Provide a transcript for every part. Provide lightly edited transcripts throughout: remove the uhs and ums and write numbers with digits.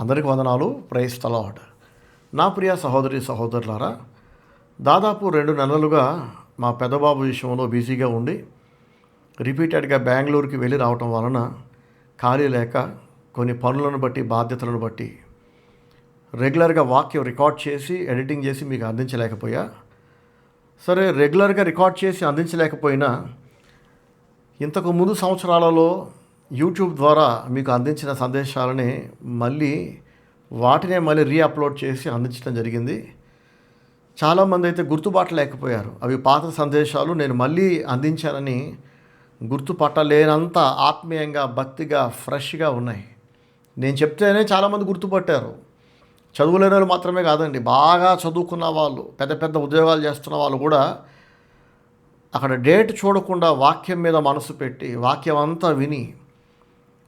అందరికి వందనాలు. Praise the Lord. నా ప్రియ సహోదరి సహోదరులారా, దాదాపు 2 నెలలుగా మా పెద్దబాబు విషయంలో బిజీగా ఉండి రిపీటెడ్గా బెంగళూరుకి వెళ్ళి రావటం వలన ఖాళీ లేక కొన్ని పనులను బట్టి బాధ్యతలను బట్టి రెగ్యులర్గా వాక్యం రికార్డ్ చేసి ఎడిటింగ్ చేసి మీకు అందించలేకపోయా. సరే, రెగ్యులర్గా రికార్డ్ చేసి అందించలేకపోయినా ఇంతకు ముందు సంవత్సరాలలో యూట్యూబ్ ద్వారా మీకు అందించిన సందేశాలని వాటినే మళ్ళీ రీఅప్లోడ్ చేసి అందించడం జరిగింది. చాలామంది అయితే గుర్తుపట్టలేకపోయారు. అవి పాత సందేశాలు నేను మళ్ళీ అందించానని గుర్తుపట్టలేనంత ఆత్మీయంగా, భక్తిగా, ఫ్రెష్గా ఉన్నాయి. నేను చెప్తేనే చాలామంది గుర్తుపట్టారు. చదువులేని వాళ్ళు మాత్రమే కాదండి, బాగా చదువుకున్న వాళ్ళు, పెద్ద పెద్ద ఉద్యోగాలు చేస్తున్న వాళ్ళు కూడా అక్కడ డేట్ చూడకుండా వాక్యం మీద మనసు పెట్టి వాక్యం అంతా విని,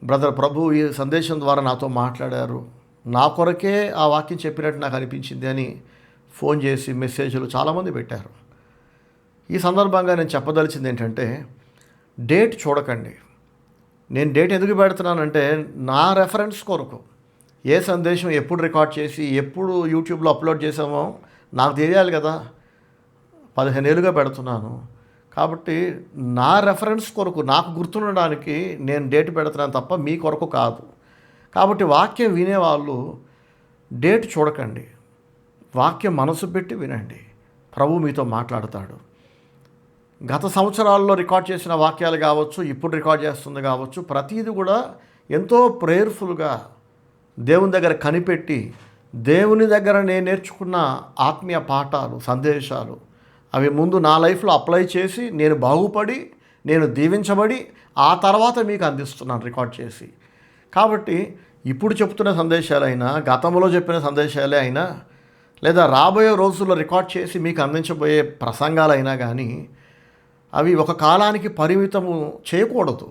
బ్రదర్ ప్రభు ఈ సందేశం ద్వారా నాతో మాట్లాడారు, నా కొరకే ఆ వాక్యం చెప్పినట్టు నాకు అనిపించింది అని ఫోన్ చేసి మెసేజ్లు చాలామంది పెట్టారు. ఈ సందర్భంగా నేను చెప్పదలిచింది ఏంటంటే, డేట్ చూడకండి. నేను డేట్ ఎందుకు పెడుతున్నానంటే, నా రెఫరెన్స్ కొరకు ఏ సందేశం ఎప్పుడు రికార్డ్ చేసి ఎప్పుడు యూట్యూబ్లో అప్లోడ్ చేసామో నాకు తెలియాలి కదా. 15 ఏళ్ళుగా పెడుతున్నాను కాబట్టి నా రెఫరెన్స్ కొరకు నాకు గుర్తుండడానికి నేను డేట్ పెడుతున్నాను తప్ప మీ కొరకు కాదు. కాబట్టి వాక్యం వినేవాళ్ళు డేట్ చూడకండి, వాక్యం మనసు పెట్టి వినండి. ప్రభు మీతో మాట్లాడతాడు. గత సంవత్సరాల్లో రికార్డ్ చేసిన వాక్యాలు కావచ్చు, ఇప్పుడు రికార్డ్ చేస్తుంది కావచ్చు, ప్రతీది కూడా ఎంతో ప్రేయర్ఫుల్గా దేవుని దగ్గర కనిపెట్టి, దేవుని దగ్గర నేను నేర్చుకున్న ఆత్మీయ పాఠాలు, సందేశాలు అవి ముందు నా లైఫ్లో అప్లై చేసి నేను బాగుపడి, నేను దీవించబడి ఆ తర్వాత మీకు అందిస్తున్నాను రికార్డ్ చేసి. కాబట్టి ఇప్పుడు చెప్తున్న సందేశాలైనా, గతంలో చెప్పిన సందేశాలే అయినా, లేదా రాబోయే రోజుల్లో రికార్డ్ చేసి మీకు అందించబోయే ప్రసంగాలైనా కానీ అవి ఒక కాలానికి పరిమితము చేయకూడదు.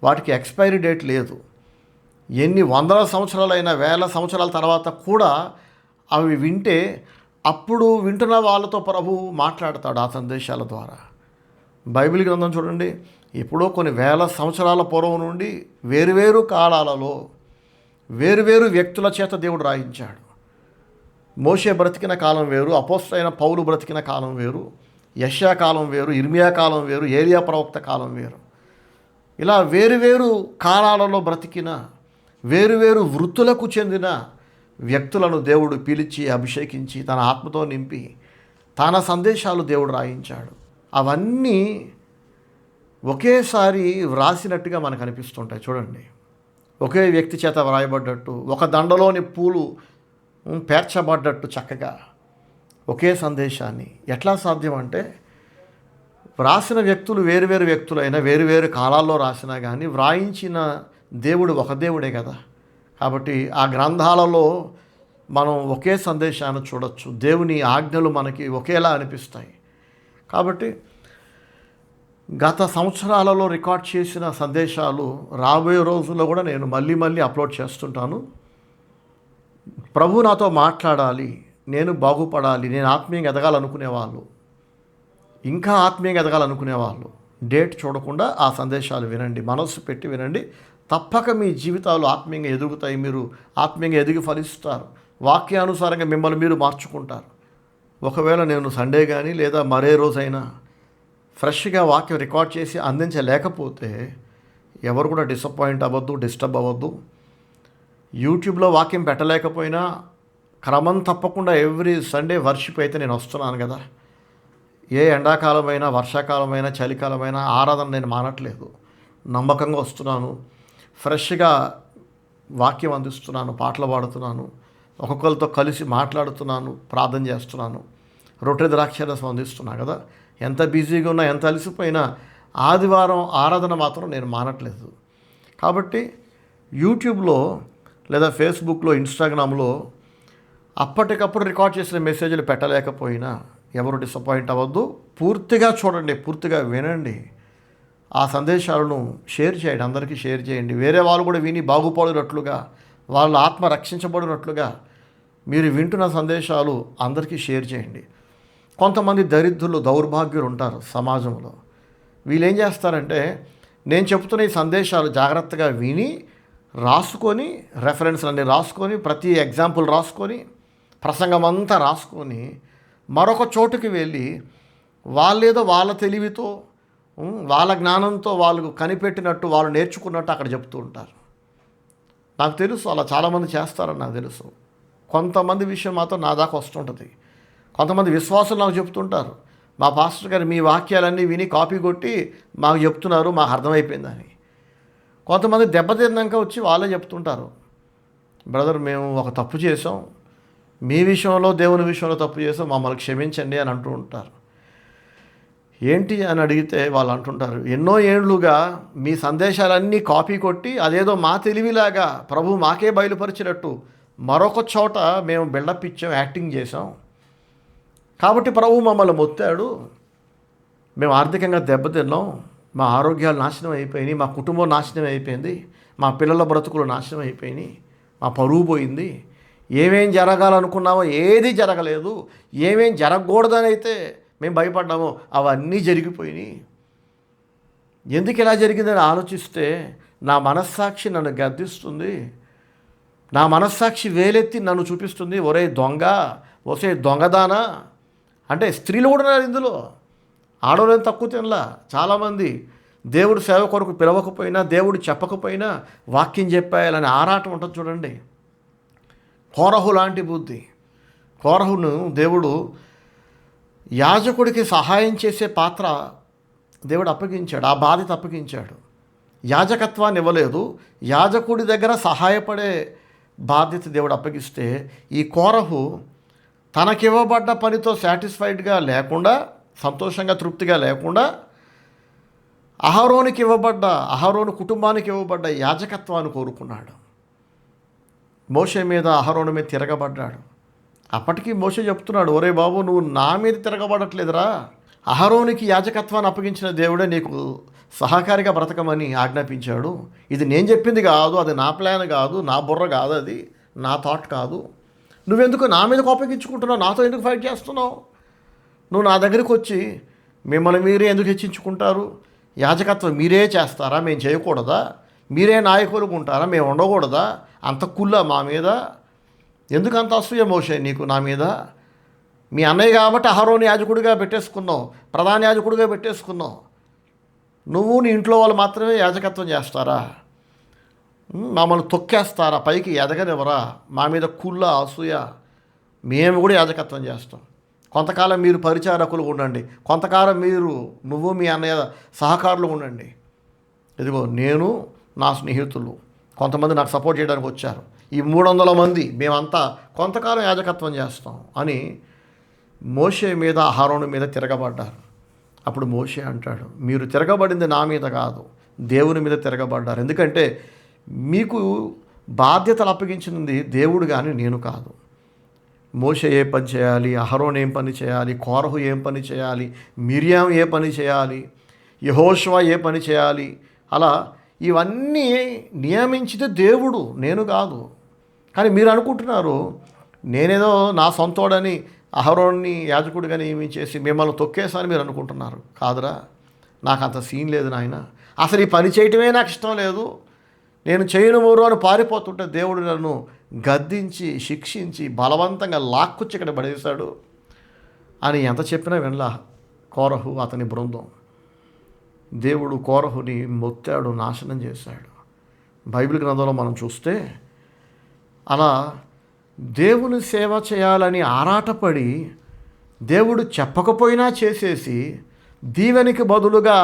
వాటికి ఎక్స్పైరీ డేట్ లేదు. ఎన్ని వందల సంవత్సరాలైనా, వేల సంవత్సరాల తర్వాత కూడా అవి వింటే అప్పుడు వింటున్న వాళ్ళతో ప్రభువు మాట్లాడతాడు ఆ సందేశాల ద్వారా. బైబిల్ గ్రంథం చూడండి, ఎప్పుడో కొన్ని వేల సంవత్సరాల పూర్వం నుండి వేరువేరు కాలాలలో వేరువేరు వ్యక్తుల చేత దేవుడు రాయించాడు. మోషే బ్రతికిన కాలం వేరు, అపోస్తలుడైన పౌలు బ్రతికిన కాలం వేరు, యెషయా కాలం వేరు, ఇర్మియా కాలం వేరు, ఏలియా ప్రవక్త కాలం వేరు. ఇలా వేరువేరు కాలాలలో బ్రతికిన వేరువేరు వృత్తులకు చెందిన వ్యక్తులను దేవుడు పిలిచి అభిషేకించి తన ఆత్మతో నింపి తన సందేశాలు దేవుడు రాయించాడు. అవన్నీ ఒకేసారి వ్రాసినట్టుగా మనకు అనిపిస్తుంటాయి. చూడండి, ఒకే వ్యక్తి చేత వ్రాయబడ్డట్టు, ఒక దండలోని పూలు పేర్చబడ్డట్టు చక్కగా ఒకే సందేశాన్ని ఎట్లా సాధ్యం అంటే, వ్రాసిన వ్యక్తులు వేరువేరు వ్యక్తులైనా వేరువేరు కాలాల్లో రాసినా కానీ వ్రాయించిన దేవుడు ఒక దేవుడే కదా. కాబట్టి ఆ గ్రంథాలలో మనం ఒకే సందేశాన్ని చూడొచ్చు. దేవుని ఆజ్ఞలు మనకి ఒకేలా అనిపిస్తాయి. కాబట్టి గత సంవత్సరాలలో రికార్డ్ చేసిన సందేశాలు రాబోయే రోజుల్లో కూడా నేను మళ్ళీ అప్లోడ్ చేస్తుంటాను. ప్రభు నాతో మాట్లాడాలి, నేను బాగుపడాలి, నేను ఆత్మీయంగా ఎదగాలనుకునేవాళ్ళు, ఇంకా ఆత్మీయంగా ఎదగాలనుకునేవాళ్ళు డేట్ చూడకుండా ఆ సందేశాలు వినండి, మనస్సు పెట్టి వినండి. తప్పక మీ జీవితాలు ఆత్మీయంగా ఎదుగుతాయి. మీరు ఆత్మీయంగా ఎదిగి ఫలిస్తారు. వాక్యానుసారంగా మిమ్మల్ని మీరు మార్చుకుంటారు. ఒకవేళ నేను సండే కానీ లేదా మరే రోజైనా ఫ్రెష్గా వాక్యం రికార్డ్ చేసి అందించలేకపోతే ఎవరు కూడా డిసప్పాయింట్ అవ్వద్దు, డిస్టర్బ్ అవ్వద్దు. యూట్యూబ్లో వాక్యం పెట్టలేకపోయినా క్రమం తప్పకుండా ఎవ్రీ సండే వర్షిప్ అయితే నేను వస్తున్నాను కదా. ఏ ఎండాకాలమైనా, వర్షాకాలమైనా, చలికాలమైనా ఆరాధన నేను మానట్లేదు. నమ్మకంగా వస్తున్నాను, ఫ్రెష్గా వాక్యం అందిస్తున్నాను, పాటలు పాడుతున్నాను, ఒక్కొక్కరితో కలిసి మాట్లాడుతున్నాను, ప్రార్థన చేస్తున్నాను, రొట్టె ద్రాక్షరసం అందిస్తున్నాను కదా. ఎంత బిజీగా ఉన్నా, ఎంత అలసిపోయినా ఆదివారం ఆరాధన మాత్రం నేను మానట్లేదు. కాబట్టి యూట్యూబ్లో లేదా ఫేస్బుక్లో, ఇన్స్టాగ్రామ్లో అప్పటికప్పుడు రికార్డ్ చేసిన మెసేజ్లు పెట్టలేకపోయినా ఎవరు డిసప్పాయింట్ అవ్వద్దు. పూర్తిగా చూడండి, పూర్తిగా వినండి. ఆ సందేశాలను షేర్ చేయండి, అందరికీ షేర్ చేయండి. వేరే వాళ్ళు కూడా విని బాగుపడినట్లుగా, వాళ్ళ ఆత్మ రక్షించబడినట్లుగా మీరు వింటున్న సందేశాలు అందరికీ షేర్ చేయండి. కొంతమంది దరిద్రులు, దౌర్భాగ్యులు ఉంటారు సమాజంలో. వీళ్ళు ఏం చేస్తారంటే, నేను చెప్తున్న ఈ సందేశాలు జాగ్రత్తగా విని రాసుకొని, రెఫరెన్స్లన్నీ రాసుకొని, ప్రతి ఎగ్జాంపుల్ రాసుకొని, ప్రసంగం అంతా రాసుకొని మరొక చోటుకి వెళ్ళి వాళ్ళేదో వాళ్ళ తెలివితో వాళ్ళ జ్ఞానంతో వాళ్ళు కనిపెట్టినట్టు వాళ్ళు నేర్చుకున్నట్టు అక్కడ చెప్తూ ఉంటారు. నాకు తెలుసు అలా చాలామంది చేస్తారని నాకు తెలుసు. కొంతమంది విషయం మాత్రం నా దాకా వస్తుంటుంది. కొంతమంది విశ్వాసులు నాకు చెప్తుంటారు, మా పాస్టర్ గారు మీ వాక్యాలన్నీ విని కాపీ కొట్టి మాకు చెప్తున్నారు, మాకు అర్థమైపోయిందని. కొంతమంది దెబ్బతిన్నాక వచ్చి వాళ్ళే చెప్తుంటారు, బ్రదర్ మేము ఒక తప్పు చేసాం, మీ విషయంలో దేవుని విషయంలో తప్పు చేసాం, మమ్మల్ని క్షమించండి అని అంటూ ఉంటారు. ఏంటి అని అడిగితే వాళ్ళు అంటుంటారు, ఎన్నో ఏళ్లుగా మీ సందేశాలన్నీ కాపీ కొట్టి అదేదో మా తెలివిలాగా ప్రభు మాకే బయలుపరిచినట్టు మరొక చోట మేము బిల్డప్ ఇచ్చాం, యాక్టింగ్ చేసాం, కాబట్టి ప్రభు మమ్మల్ని మొత్తాడు, మేము ఆర్థికంగా దెబ్బతిన్నాం, మా ఆరోగ్యాలు నాశనం అయిపోయినాయి, మా కుటుంబం నాశనం అయిపోయింది, మా పిల్లల బ్రతుకులు నాశనం అయిపోయినాయి, మా పరువు పోయింది, ఏమేం జరగాలనుకున్నామో ఏది జరగలేదు, ఏమేం జరగకూడదని అయితే మేము భయపడ్డామో అవన్నీ జరిగిపోయినాయి. ఎందుకు ఇలా జరిగిందని ఆలోచిస్తే నా మనస్సాక్షి నన్ను గద్దిస్తుంది, నా మనస్సాక్షి వేలెత్తి నన్ను చూపిస్తుంది, ఒరే దొంగ, ఒసే దొంగదానా. అంటే స్త్రీలు కూడా ఉన్నారు ఇందులో, ఆడవాళ్ళని తక్కువ తినలా. చాలామంది దేవుడు సేవ కొరకు పిలవకపోయినా, దేవుడు చెప్పకపోయినా వాక్యం చెప్పాలని ఆరాటం ఉంటుంది చూడండి. కోరహు లాంటి బుద్ధి. కోరహును దేవుడు యాజకుడికి సహాయం చేసే పాత్ర దేవుడు అప్పగించాడు, ఆ బాధ్యత అప్పగించాడు. యాజకత్వాన్ని ఇవ్వలేదు, యాజకుడి దగ్గర సహాయపడే బాధ్యత దేవుడు అప్పగిస్తే ఈ కోరహు తనకివ్వబడ్డ పనితో సాటిస్ఫైడ్గా లేకుండా, సంతోషంగా తృప్తిగా లేకుండా అహరోను కుటుంబానికి ఇవ్వబడ్డ యాజకత్వాన్ని కోరుకున్నాడు. మోషే మీద అహరోను మీద తిరగబడ్డాడు. అప్పటికి మోషే చెప్తున్నాడు, ఒరే బాబు నువ్వు నా మీద తిరగబడట్లేదురా, అహరోనికి యాజకత్వాన్ని అప్పగించిన దేవుడే నీకు సహకారిగా బ్రతకమని ఆజ్ఞాపించాడు. ఇది నేను చెప్పింది కాదు, అది నా ప్లాన్ కాదు, నా బుర్ర కాదు, అది నా థాట్ కాదు. నువ్వెందుకు నా మీద కోపగించుకుంటున్నావు, నాతో ఎందుకు ఫైట్ చేస్తున్నావు? నువ్వు నా దగ్గరికి వచ్చి మిమ్మల్ని మీరే ఎందుకు హెచ్చించుకుంటారు, యాజకత్వం మీరే చేస్తారా, మేము చేయకూడదా, మీరే నాయకులుగా ఉంటారా, మేము ఉండకూడదా, అంత కుల్లా మా మీద, ఎందుకు అంత అసూయ మోషే నీకు నా మీద? మీ అన్నయ్య కాబట్టి అహరోని యాజకుడిగా పెట్టేసుకున్నావు, ప్రధాన యాజకుడిగా పెట్టేసుకున్నావు, నువ్వు నీ ఇంట్లో వాళ్ళు మాత్రమే యాజకత్వం చేస్తారా, మమ్మల్ని తొక్కేస్తారా, పైకి ఎదగనివ్వరా, మా మీద కుళ్ళ అసూయ, మేము కూడా యాజకత్వం చేస్తాం, కొంతకాలం మీరు పరిచారకులు ఉండండి, కొంతకాలం నువ్వు మీ అన్నయ్య సహకారులు ఉండండి, ఇదిగో నేను నా స్నేహితులు కొంతమంది నాకు సపోర్ట్ చేయడానికి వచ్చారు, ఈ 300 మంది మేమంతా కొంతకాలం యాజకత్వం చేస్తాం అని మోషే మీద అహరోను మీద తిరగబడ్డారు. అప్పుడు మోషే అంటాడు, మీరు తిరగబడింది నా మీద కాదు, దేవుని మీద తిరగబడ్డారు, ఎందుకంటే మీకు బాధ్యతలు అప్పగించింది దేవుడు కానీ నేను కాదు. మోషే ఏ పని చేయాలి, అహరోన్ ఏం పని చేయాలి, కోరహు ఏం పని చేయాలి, మిర్యాం ఏ పని చేయాలి, యెహోషువ ఏ పని చేయాలి, అలా ఇవన్నీ నియమించితే దేవుడు, నేను కాదు. కానీ మీరు అనుకుంటున్నారు నేనేదో నా సొంతోడని అహరోన్ని యాజకుడిగా నియమించేసి మిమ్మల్ని తొక్కేసాని మీరు అనుకుంటున్నారు. కాదురా, నాకు అంత సీన్ లేదు నాయన, అసలు ఈ పని చేయటమే నాకు ఇష్టం లేదు, నేను చేయను మూరు అని పారిపోతుంటే దేవుడు నన్ను గద్దించి శిక్షించి బలవంతంగా లాక్కొచ్చి ఇక్కడ పడేశాడు అని ఎంత చెప్పినా వినలా కోరహు అతని బృందం. దేవుడు కోరహుని మొత్తాడు, నాశనం చేశాడు. బైబిల్ గ్రంథంలో మనం చూస్తే అలా దేవుని సేవ చేయాలని ఆరాటపడి దేవుడు చెప్పకపోయినా చేసేసి దీవెనికి బదులుగా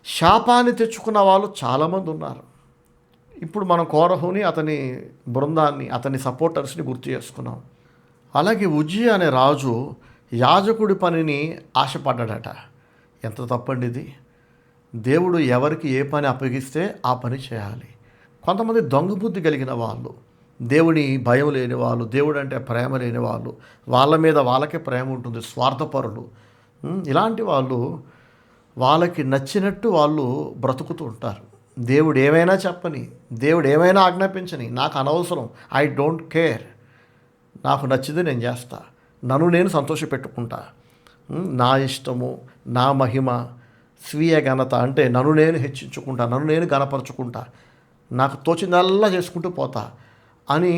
శాపాన్ని తెచ్చుకున్న వాళ్ళు చాలామంది ఉన్నారు. ఇప్పుడు మనం కోరహుని, అతని బృందాన్ని, అతని సపోర్టర్స్ని గుర్తు చేసుకున్నాం. అలాగే ఉజ్జియా అనే రాజు యాజకుడి పనిని ఆశపడ్డాడట. ఎంత తప్పండి ఇది. దేవుడు ఎవరికి ఏ పని అప్పగిస్తే ఆ పని చేయాలి. కొంతమంది దొంగ బుద్ధి కలిగిన వాళ్ళు, దేవుని భయం లేని వాళ్ళు, దేవుడు అంటే ప్రేమ లేని వాళ్ళు, వాళ్ళ మీద వాళ్ళకే ప్రేమ ఉంటుంది, స్వార్థపరులు. ఇలాంటి వాళ్ళు వాళ్ళకి నచ్చినట్టు వాళ్ళు బ్రతుకుతూ ఉంటారు. దేవుడు ఏమైనా చెప్పని, దేవుడు ఏమైనా ఆజ్ఞాపించని, నాకు అనవసరం, ఐ డోంట్ కేర్, నాకు నచ్చింది నేను చేస్తా, నన్ను నేను సంతోషపెట్టుకుంటా, నా ఇష్టము, నా మహిమ, స్వీయ ఘనత అంటే నన్ను నేను హెచ్చించుకుంటా, నన్ను నేను ఘనపరచుకుంటా, నాకు తోచిందల్లా చేసుకుంటూ పోతా అని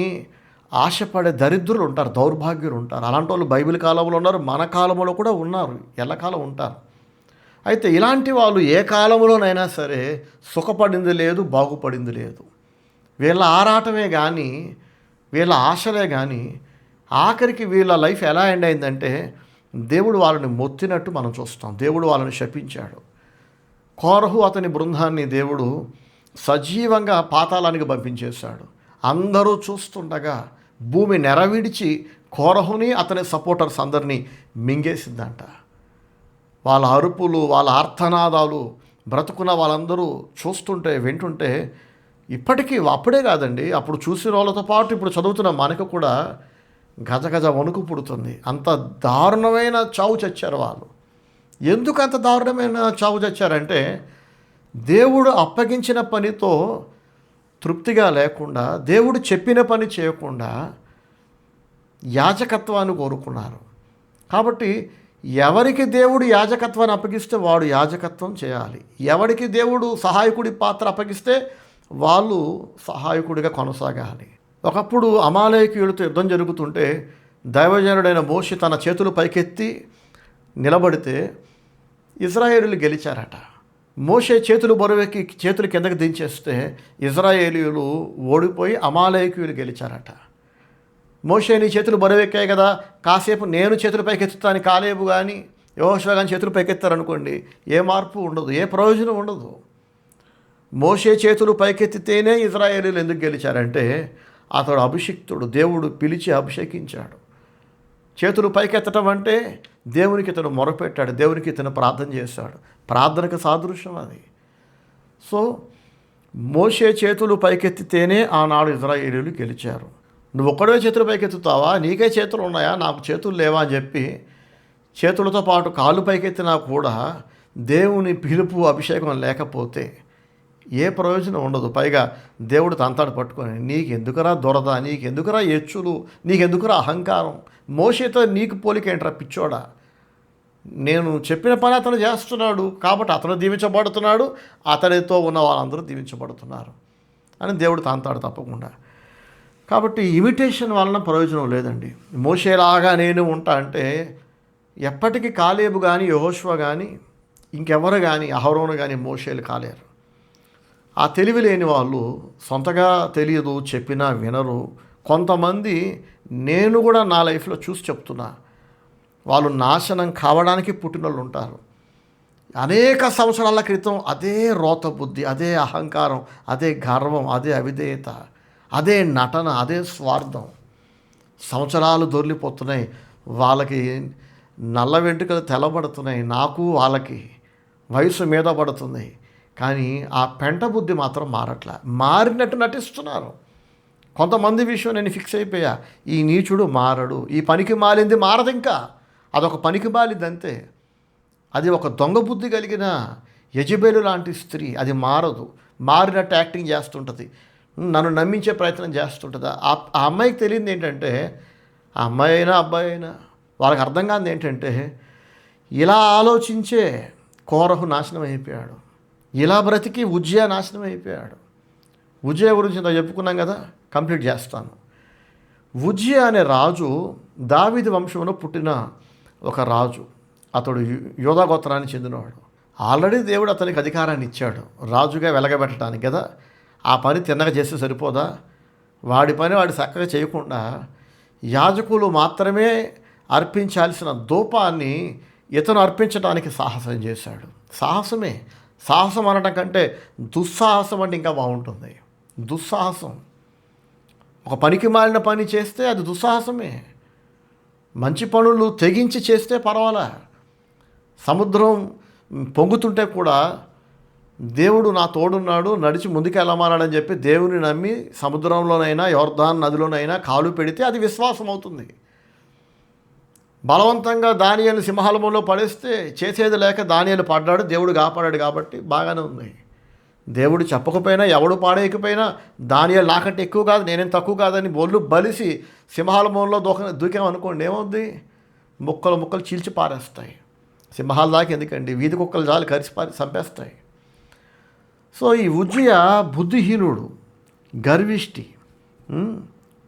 ఆశపడే దరిద్రులు ఉంటారు, దౌర్భాగ్యులు ఉంటారు. అలాంటి వాళ్ళు బైబిల్ కాలంలో ఉన్నారు, మన కాలంలో కూడా ఉన్నారు, ఎల్లకాలం ఉంటారు. అయితే ఇలాంటి వాళ్ళు ఏ కాలంలోనైనా సరే సుఖపడింది లేదు, బాగుపడింది లేదు. వీళ్ళ ఆరాటమే కానీ, వీళ్ళ ఆశలే కానీ ఆఖరికి వీళ్ళ లైఫ్ ఎలా ఎండ్ అయిందంటే దేవుడు వాళ్ళని మొత్తినట్టు మనం చూస్తాం. దేవుడు వాళ్ళని శపించాడు. కోరహు అతని బృందాన్ని దేవుడు సజీవంగా పాతాళానికి పంపించేశాడు. అందరూ చూస్తుండగా భూమి నెరవిడిచి కోరహుని అతని సపోర్టర్స్ అందరినీ మింగేసిందంట. వాళ్ళ అరుపులు, వాళ్ళ ఆర్తనాదాలు బ్రతుకున్న వాళ్ళందరూ చూస్తుంటే వింటుంటే ఇప్పటికీ అప్పుడే కాదండి, అప్పుడు చూసిన వాళ్ళతో పాటు ఇప్పుడు చదువుతున్న మనకు కూడా గజగజ వణుకు పుడుతుంది. అంత దారుణమైన చావు చచ్చారు వాళ్ళు. ఎందుకు అంత దారుణమైన చావు చచ్చారంటే దేవుడు అప్పగించిన పనితో తృప్తిగా లేకుండా, దేవుడు చెప్పిన పని చేయకుండా యాజకత్వాన్ని కోరుకున్నారు. కాబట్టి ఎవరికి దేవుడు యాజకత్వాన్ని అప్పగిస్తే వాడు యాజకత్వం చేయాలి. ఎవరికి దేవుడు సహాయకుడి పాత్ర అప్పగిస్తే వాళ్ళు సహాయకుడిగా కొనసాగాలి. ఒకప్పుడు అమాలేకీయులతో యుద్ధం జరుగుతుంటే దైవజనుడైన మోషే తన చేతులు పైకెత్తి నిలబడితే ఇజ్రాయేలీలు గెలిచారట. మోషే చేతులు బరువెక్కి చేతులు కిందకి దించేస్తే ఇజ్రాయేలీయులు ఓడిపోయి అమాలేకీయులు గెలిచారట. మోషే నీ చేతులు బరువెక్కాయి కదా, కాసేపు నేను చేతులు పైకెత్తుతాను, కాలేబు కానీ యెహోషువ కానీ చేతులు పైకెత్తారనుకోండి, ఏ మార్పు ఉండదు, ఏ ప్రయోజనం ఉండదు. మోషే చేతులు పైకెత్తితేనే ఇజ్రాయేలీలు ఎందుకు గెలిచారంటే అతడు అభిషిక్తుడు, దేవుడు పిలిచి అభిషేకించాడు. చేతులు పైకెత్తడం అంటే దేవునికి ఇతను మొరపెట్టాడు, దేవునికి ఇతను ప్రార్థన చేశాడు. ప్రార్థనకు సాదృశ్యం అది. సో మోషే చేతులు పైకెత్తితేనే ఆనాడు ఇజ్రాయేలీలు గెలిచారు. నువ్వు ఒక్కడే చేతులు పైకెత్తుతావా, నీకే చేతులు ఉన్నాయా, నాకు చేతులు లేవా అని చెప్పి చేతులతో పాటు కాళ్ళు పైకెత్తినా కూడా దేవుని పిలుపు అభిషేకం లేకపోతే ఏ ప్రయోజనం ఉండదు. పైగా దేవుడు తంతాడు పట్టుకొని, నీకెందుకురా దొరద, నీకెందుకురా ఎచ్చులు, నీకెందుకురా అహంకారం, మోషేతో నీకు పోలికేంట్రా పిచ్చోడా, నేను చెప్పిన పని అతను చేస్తున్నాడు కాబట్టి అతను దీవించబడుతున్నాడు, అతనితో ఉన్న వాళ్ళందరూ దీవించబడుతున్నారు అని దేవుడు తంతాడు తప్పకుండా. కాబట్టి ఇమిటేషన్ వలన ప్రయోజనం లేదండి. మోషేలాగా నేను ఉంటా అంటే ఎప్పటికీ కాలేబు కానీ యెహోషువ కానీ ఇంకెవరు కానీ అహరోను కానీ మోషేలు కాలేరు. ఆ తెలివి లేని వాళ్ళు సొంతగా తెలియదు, చెప్పినా వినరు. కొంతమంది నేను కూడా నా లైఫ్లో చూసి చెప్తున్నా, వాళ్ళు నాశనం కావడానికి పుట్టిన వాళ్ళు ఉంటారు. అనేక సంవత్సరాల క్రితం అదే రోత బుద్ధి, అదే అహంకారం, అదే గర్వం, అదే అవిధేయత, అదే నటన, అదే స్వార్థం సంవత్సరాలు దొర్లిపోతున్నాయి. వాళ్ళకి నల్ల వెంట్రుకలు తెల్లబడుతున్నాయి, నాకు వాళ్ళకి వయసు మీద పడుతుంది. కానీ ఆ పెంట బుద్ధి మాత్రం మారట్లా, మారినట్టు నటిస్తున్నారు. కొంతమంది విషయం నేను ఫిక్స్ అయిపోయా, ఈ నీచుడు మారడు, ఈ పనికి మాలింది మారదు, ఇంకా అదొక పనికి మాలింది అంతే. అది ఒక దొంగ బుద్ధి కలిగిన యజబేలు లాంటి స్త్రీ, అది మారదు, మారినట్టు యాక్టింగ్ చేస్తుంటుంది, నన్ను నమ్మించే ప్రయత్నం చేస్తుంటుంది. ఆ అమ్మాయికి తెలియదు ఏంటంటే, ఆ అమ్మాయి అయినా అబ్బాయి అయినా వాళ్ళకి అర్థం కాదు ఏంటంటే, ఇలా ఆలోచించే కోరహు నాశనం అయిపోయాడు, ఇలా బ్రతికి ఉజ్జయ నాశనం అయిపోయాడు. ఉజ్జయ గురించి ఇంత చెప్పుకున్నాం కదా, కంప్లీట్ చేస్తాను. ఉజ్జయ అనే రాజు దావీదు వంశంలో పుట్టిన ఒక రాజు. అతడు యోధా గోత్రానికి చెందినవాడు. ఆల్రెడీ దేవుడు అతనికి అధికారాన్ని ఇచ్చాడు రాజుగా వెలగబెట్టడానికి కదా. ఆ పని తిన్నగా చేస్తే సరిపోదా? వాడి పని వాడు చక్కగా చేయకుండా యాజకులు మాత్రమే అర్పించాల్సిన ధూపాన్ని ఇతను అర్పించడానికి సాహసం చేశాడు. సాహసమే, సాహసం అనడం కంటే దుస్సాహసం అంటే ఇంకా బాగుంటుంది. దుస్సాహసం, ఒక పనికి మాలిన పని చేస్తే అది దుస్సాహసమే. మంచి పనులు తెగించి చేస్తే పర్వాలా. సముద్రం పొంగుతుంటే కూడా దేవుడు నా తోడున్నాడు, నడిచి ముందుకెళ్ళమన్నాడని చెప్పి దేవుని నమ్మి సముద్రంలోనైనా యోర్దాన్ నదిలోనైనా కాలు పెడితే అది విశ్వాసం అవుతుంది. బలవంతంగా దానియేలు సింహాలములో పడేస్తే చేసేది లేక దానియేలు పడ్డాడు, దేవుడు కాపాడాడు కాబట్టి బాగానే ఉంది. దేవుడు చెప్పకపోయినా ఎవడు పాడేయకపోయినా దానియేలు నాకంటే ఎక్కువ కాదు, నేనేం తక్కువ కాదని బొల్లు బలిసి సింహాలములో దూకామనుకోండి, ఏమవుద్ది? ముక్కలు ముక్కలు చీల్చి పారేస్తాయి. సింహాల దాకా ఎందుకండి, వీధి కుక్కలు జాలు కరిసి చంపేస్తాయి. సో ఈ ఉజ్జయ బుద్ధిహీనుడు, గర్విష్టి,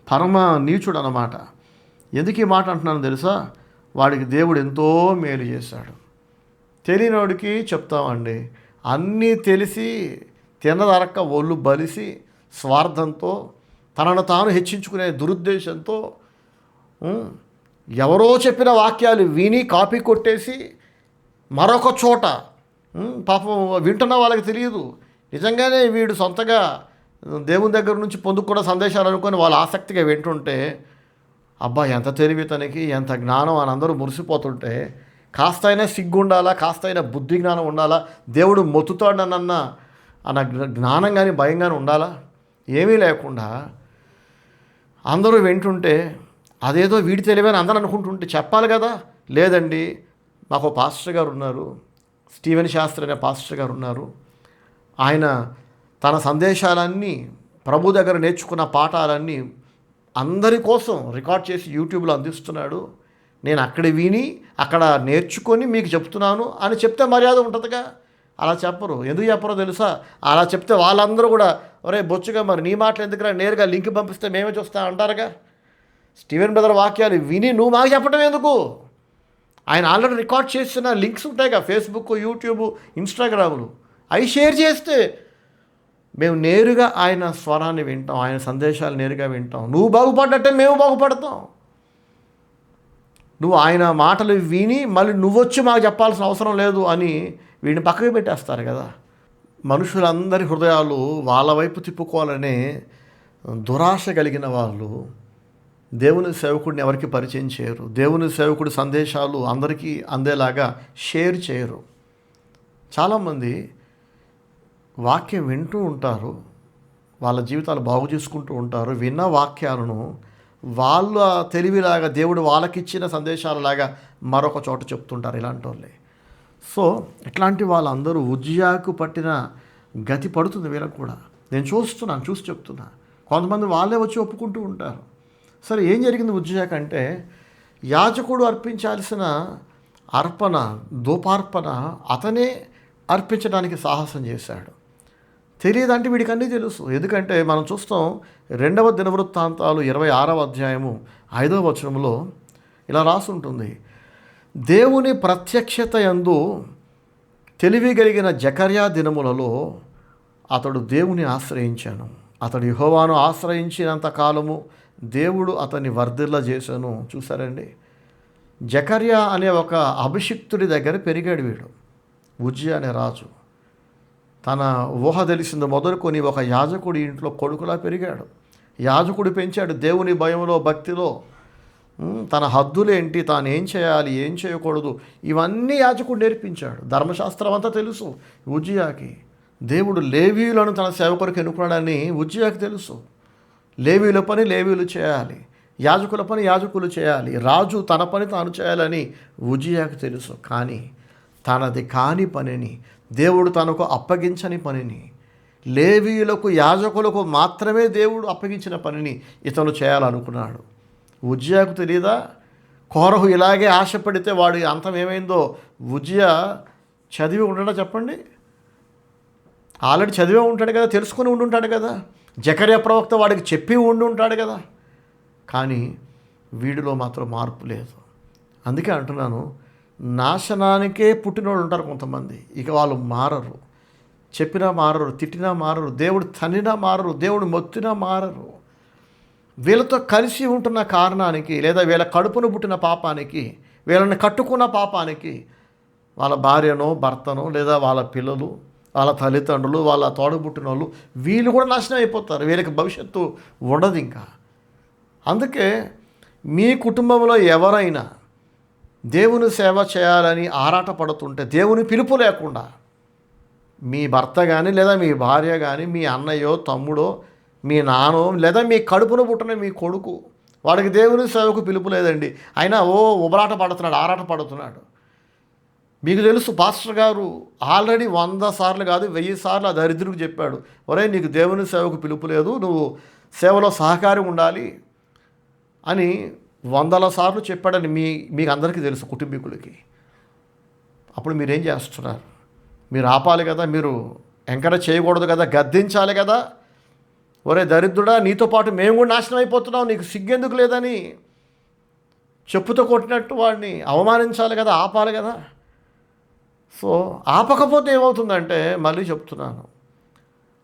పరమ నీచుడు అన్నమాట. ఎందుకు ఈ మాట అంటున్నాను తెలుసా? వాడికి దేవుడు ఎంతో మేలు చేశాడు. తెలియనివాడికి చెప్తామండి, అన్నీ తెలిసి తినదరక్క ఒళ్ళు బలిసి స్వార్థంతో తనను తాను హెచ్చించుకునే దురుద్దేశంతో ఎవరో చెప్పిన వాక్యాలు విని కాపీ కొట్టేసి మరొక చోట పాపం వింటున్న వాళ్ళకి తెలియదు, నిజంగానే వీడు సొంతగా దేవుని దగ్గర నుంచి పొందుకున్న సందేశాలు అనుకొని వాళ్ళు ఆసక్తిగా వింటుంటే, అబ్బా ఎంత తెలివి తనకి, ఎంత జ్ఞానం అని అందరూ మురిసిపోతుంటే, కాస్తైనా సిగ్గు ఉండాలా, కాస్తైనా బుద్ధి జ్ఞానం ఉండాలా, దేవుడు మొత్తుతాడనన్న అన్న జ్ఞానం కానీ భయం కానీ ఉండాలా? ఏమీ లేకుండా అందరూ వింటుంటే అదేదో వీడి తెలివని అందరూ అనుకుంటుంటే చెప్పాలి కదా. లేదండి, మాకు పాస్టర్ గారు ఉన్నారు, స్టీవెన్ శాస్త్రి అనే పాస్టర్ గారు ఉన్నారు. ఆయన తన సందేశాలన్నీ, ప్రభు దగ్గర నేర్చుకున్న పాఠాలన్నీ అందరి కోసం రికార్డ్ చేసి యూట్యూబ్లో అందిస్తున్నాడు. నేను అక్కడ విని అక్కడ నేర్చుకొని మీకు చెప్తున్నాను అని చెప్తే మర్యాద ఉంటుందిగా. అలా చెప్పరు. ఎందుకు చెప్పరో తెలుసా? అలా చెప్తే వాళ్ళందరూ కూడా, ఒరే బొచ్చుగా మరి నీ మాటలు ఎందుకురా, నేరుగా లింక్ పంపిస్తే మేమే చూస్తా అంటారుగా. స్టీవెన్ బ్రదర్ వాక్యాలు విని నువ్వు మాకు చెప్పడం ఎందుకు? ఆయన ఆల్రెడీ రికార్డ్ చేసిన లింక్స్ ఉంటాయిగా, ఫేస్బుక్, యూట్యూబ్, ఇన్స్టాగ్రాములు. అవి షేర్ చేస్తే మేము నేరుగా ఆయన స్వరాన్ని వింటాం, ఆయన సందేశాలు నేరుగా వింటాం. నువ్వు బాగుపడ్డట్టే మేము బాగుపడతాం. నువ్వు ఆయన మాటలు విని మళ్ళీ నువ్వొచ్చి మాకు చెప్పాల్సిన అవసరం లేదు అని వీడిని పక్కకి పెట్టేస్తారు కదా. మనుషులందరి హృదయాలు వాళ్ళ వైపు తిప్పుకోవాలనే దురాశ కలిగిన వాళ్ళు దేవుని సేవకుడిని ఎవరికి పరిచయం చేయరు. దేవుని సేవకుడి సందేశాలు అందరికీ అందేలాగా షేర్ చేయరు. చాలామంది వాక్యం వింటూ ఉంటారు, వాళ్ళ జీవితాలు బాగు చేసుకుంటూ ఉంటారు. విన్న వాక్యాలను వాళ్ళ తెలివిలాగా దేవుడు వాళ్ళకిచ్చిన సందేశాలలాగా మరొక చోట చెప్తుంటారు ఇలాంటి వాళ్ళే. సో ఇట్లాంటి వాళ్ళందరూ ఉజ్జియాకు పట్టిన గతి పడుతుంది వీళ్ళకు కూడా. నేను చూసి చెప్తున్నా. కొంతమంది వాళ్ళే వచ్చి ఒప్పుకుంటూ ఉంటారు. సరే, ఏం జరిగింది ఉజ్జియాకు అంటే, యాజకుడు అర్పించాల్సిన అర్పణ, ధూపార్పణ అతనే అర్పించడానికి సాహసం చేశాడు. తెలియదంటే వీడికి అన్నీ తెలుసు. ఎందుకంటే మనం చూస్తాం 2వ దినవృత్తాంతాలు 26వ అధ్యాయము 5వ వచనంలో ఇలా రాసుంటుంది, దేవుని ప్రత్యక్షత యందు తెలివి కలిగిన జకర్యా దినములలో అతడు దేవుని ఆశ్రయించాను. అతడు యెహోవాను ఆశ్రయించినంత కాలము దేవుడు అతన్ని వర్ధిల్ల చేశాను. చూసారండి, జకర్యా అనే ఒక అభిషిక్తుడి దగ్గర పెరిగాడు వీడు. ఉజ్జియా అనే రాజు తన ఊహ తెలిసింది మొదలుకొని ఒక యాజకుడి ఇంట్లో కొడుకులా పెరిగాడు. యాజకుడు పెంచాడు దేవుని భయంలో, భక్తిలో. తన హద్దులేంటి, తాను ఏం చేయాలి, ఏం చేయకూడదు, ఇవన్నీ యాజకుడు నేర్పించాడు. ధర్మశాస్త్రం అంతా తెలుసు ఉజ్జియాకి. దేవుడు లేవీయులను తన సేవకులకు ఎన్నుకున్నాడని ఉజ్జియాకి తెలుసు. లేవీయుల పని లేవీయులు చేయాలి, యాజకుల పని యాజకులు చేయాలి, రాజు తన పని తాను చేయాలని ఉజ్జియాకి తెలుసు. కానీ తనది కాని పనిని, దేవుడు తనకు అప్పగించని పనిని, లేవీయులకు యాజకులకు మాత్రమే దేవుడు అప్పగించిన పనిని ఇతను చేయాలనుకున్నాడు. ఉజ్జియాకు తెలియదా? కోరహు ఇలాగే ఆశపడితే వాడి అంతం ఏమైందో ఉజ్జియా చదివి ఉండడా చెప్పండి? ఆల్రెడీ చదివే ఉంటాడు కదా, తెలుసుకుని ఉండుంటాడు కదా, జకర్యా ప్రవక్త వాడికి చెప్పి ఉండుంటాడు కదా. కానీ వీడిలో మాత్రం మార్పు లేదు. అందుకే అంటున్నాను, నాశనానికే పుట్టినోళ్ళు ఉంటారు కొంతమంది. ఇక వాళ్ళు మారరు, చెప్పినా మారరు, తిట్టినా మారరు, దేవుడు తన్నినా మారరు, దేవుడు మొత్తినా మారరు. వీళ్ళతో కలిసి ఉంటున్న కారణానికి, లేదా వీళ్ళ కడుపును పుట్టిన పాపానికి, వీళ్ళని కట్టుకున్న పాపానికి వాళ్ళ భార్యనో భర్తనో, లేదా వాళ్ళ పిల్లలు, వాళ్ళ తల్లిదండ్రులు, వాళ్ళ తోడబుట్టిన వాళ్ళు, వీళ్ళు కూడా నాశనం అయిపోతారు. వీళ్ళకి భవిష్యత్తు ఉండదు ఇంకా. అందుకే మీ కుటుంబంలో ఎవరైనా దేవుని సేవ చేయాలని ఆరాట పడుతుంటే, దేవుని పిలుపు లేకుండా మీ భర్త కానీ, లేదా మీ భార్య కానీ, మీ అన్నయ్యో తమ్ముడో, మీ నాన్నో, లేదా మీ కడుపును పుట్టిన మీ కొడుకు, వాడికి దేవుని సేవకు పిలుపు లేదండి, అయినా ఉబరాట పడుతున్నాడు, ఆరాట పడుతున్నాడు. మీకు తెలుసు, పాస్టర్ గారు ఆల్రెడీ 100 సార్లు కాదు 1000 సార్లు ఆ దరిద్రుడికి చెప్పాడు, ఒరే నీకు దేవుని సేవకు పిలుపు లేదు, నువ్వు సేవలో సహకారం ఉండాలి అని 100 సార్లు చెప్పాడని మీకు అందరికీ తెలుసు, కుటుంబీకులకి. అప్పుడు మీరేం చేస్తున్నారు? మీరు ఆపాలి కదా, మీరు ఎంకరేజ్ చేయకూడదు కదా, గద్దించాలి కదా. ఒరే దరిద్రుడా, నీతో పాటు మేము కూడా నాశనం అయిపోతున్నాం, నీకు సిగ్గెందుకు లేదని చెప్పుతో కొట్టినట్టు వాడిని అవమానించాలి కదా, ఆపాలి కదా. సో ఆపకపోతే ఏమవుతుందంటే, మళ్ళీ చెప్తున్నాను,